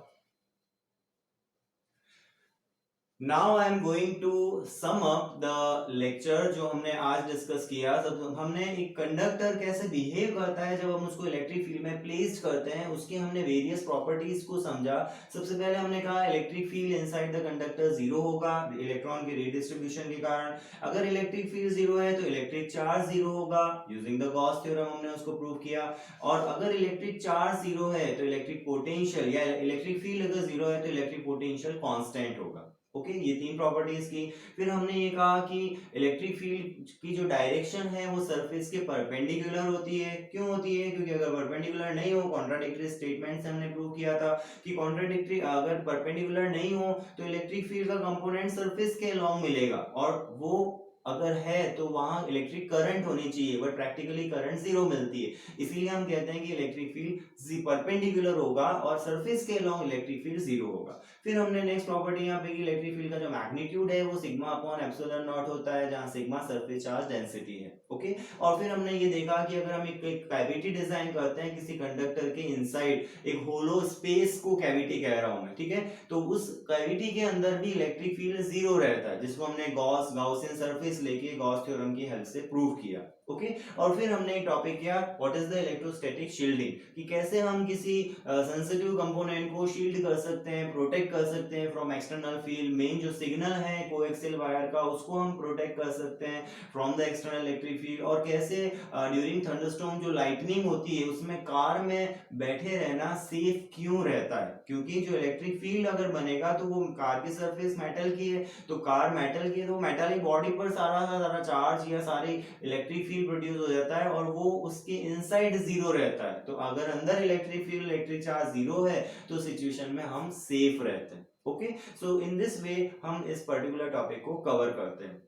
[SPEAKER 1] Now I am going to sum up the lecture जो हमने आज डिस्कस किया. तो हमने एक कंडक्टर कैसे बिहेव करता है जब हम उसको इलेक्ट्रिक फील्ड में प्लेस करते हैं, उसकी हमने वेरियस प्रॉपर्टीज को समझा. सबसे पहले हमने कहा electric field inside the conductor zero होगा इलेक्ट्रॉन के रीडिस्ट्रीब्यूशन के कारण. अगर इलेक्ट्रिक फील्ड जीरो है तो इलेक्ट्रिक चार्ज जीरो होगा. यूजिंग द गॉस थ्योरम हमने उसको प्रूव किया. और अगर इलेक्ट्रिक चार्ज जीरो है तो इलेक्ट्रिक पोटेंशियल या इलेक्ट्रिक फील्ड अगर जीरो है तो इलेक्ट्रिक पोटेंशियल कांस्टेंट होगा. ओके, ये तीन प्रॉपर्टीज की. फिर हमने ये कहा कि इलेक्ट्रिक फील्ड की जो डायरेक्शन है वो सरफेस के परपेंडिकुलर होती है. क्यों होती है? क्योंकि अगर परपेंडिकुलर नहीं हो, कॉन्ट्राडिक्टरी स्टेटमेंट से हमने प्रूव किया था कि कॉन्ट्राडिक्टरी अगर परपेंडिकुलर नहीं हो तो इलेक्ट्रिक फील्ड का कंपोनेंट सरफेस के अलोंग मिलेगा, और वो अगर है तो वहां इलेक्ट्रिक करंट होनी चाहिए, बट प्रैक्टिकली करंट जीरो मिलती है. इसीलिए हम कहते हैं कि इलेक्ट्रिक फील्ड परपेंडिकुलर होगा और सरफेस के अलोंग इलेक्ट्रिक फील्ड जीरो होगा. फिर हमने नेक्स्ट प्रॉपर्टी यहाँ पे कि इलेक्ट्रिक फील्ड का जो मैग्नीट्यूड है वो सिग्मा अपॉन एप्सिलॉन नॉट होता है, जहां सिग्मा सरफेस चार्ज डेंसिटी है. ओके, और फिर हमने ये देखा कि अगर हम एक कैविटी डिजाइन करते हैं किसी कंडक्टर के इनसाइड, एक होलो स्पेस को कैविटी कह रहा हूं मैं, ठीक है, तो उस कैविटी के अंदर भी इलेक्ट्रिक फील्ड जीरो रहता है, जिसको हमने गॉसियन सरफेस लेके गॉस थ्योरम की हेल्प से प्रूव किया. ओके, और फिर हमने एक टॉपिक किया what is the electrostatic shielding, कि कैसे हम किसी सेंसिटिव कंपोनेंट को शील्ड कर सकते हैं, प्रोटेक्ट कर सकते हैं फ्रॉम एक्सटर्नल फील्ड. मेन जो सिग्नल है कोएक्सियल वायर का उसको हम प्रोटेक्ट कर सकते हैं from the external electric field. और कैसे ड्यूरिंग थंडरस्टॉर्म जो लाइटनिंग होती है उसमें कार में बैठे रहना सेफ क्यों रहता है, क्योंकि जो इलेक्ट्रिक फील्ड अगर बनेगा तो वो कार की सरफेस मेटल की है, तो कार मेटल की है तो मेटालिक बॉडी पर सारा चार्ज या सारी इलेक्ट्रिक फील्ड फील्ड प्रोड्यूस हो जाता है और वो उसके इनसाइड जीरो रहता है। तो अगर अंदर electric field electric charge zero है तो सिचुएशन में हम सेफ रहते हैं। Okay, so in this way हम इस पर्टिकुलर टॉपिक को कवर करते हैं।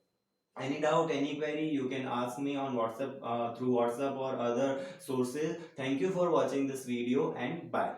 [SPEAKER 1] Any doubt, any query, you can ask me on WhatsApp, through WhatsApp or other sources. Thank you for watching this video and bye.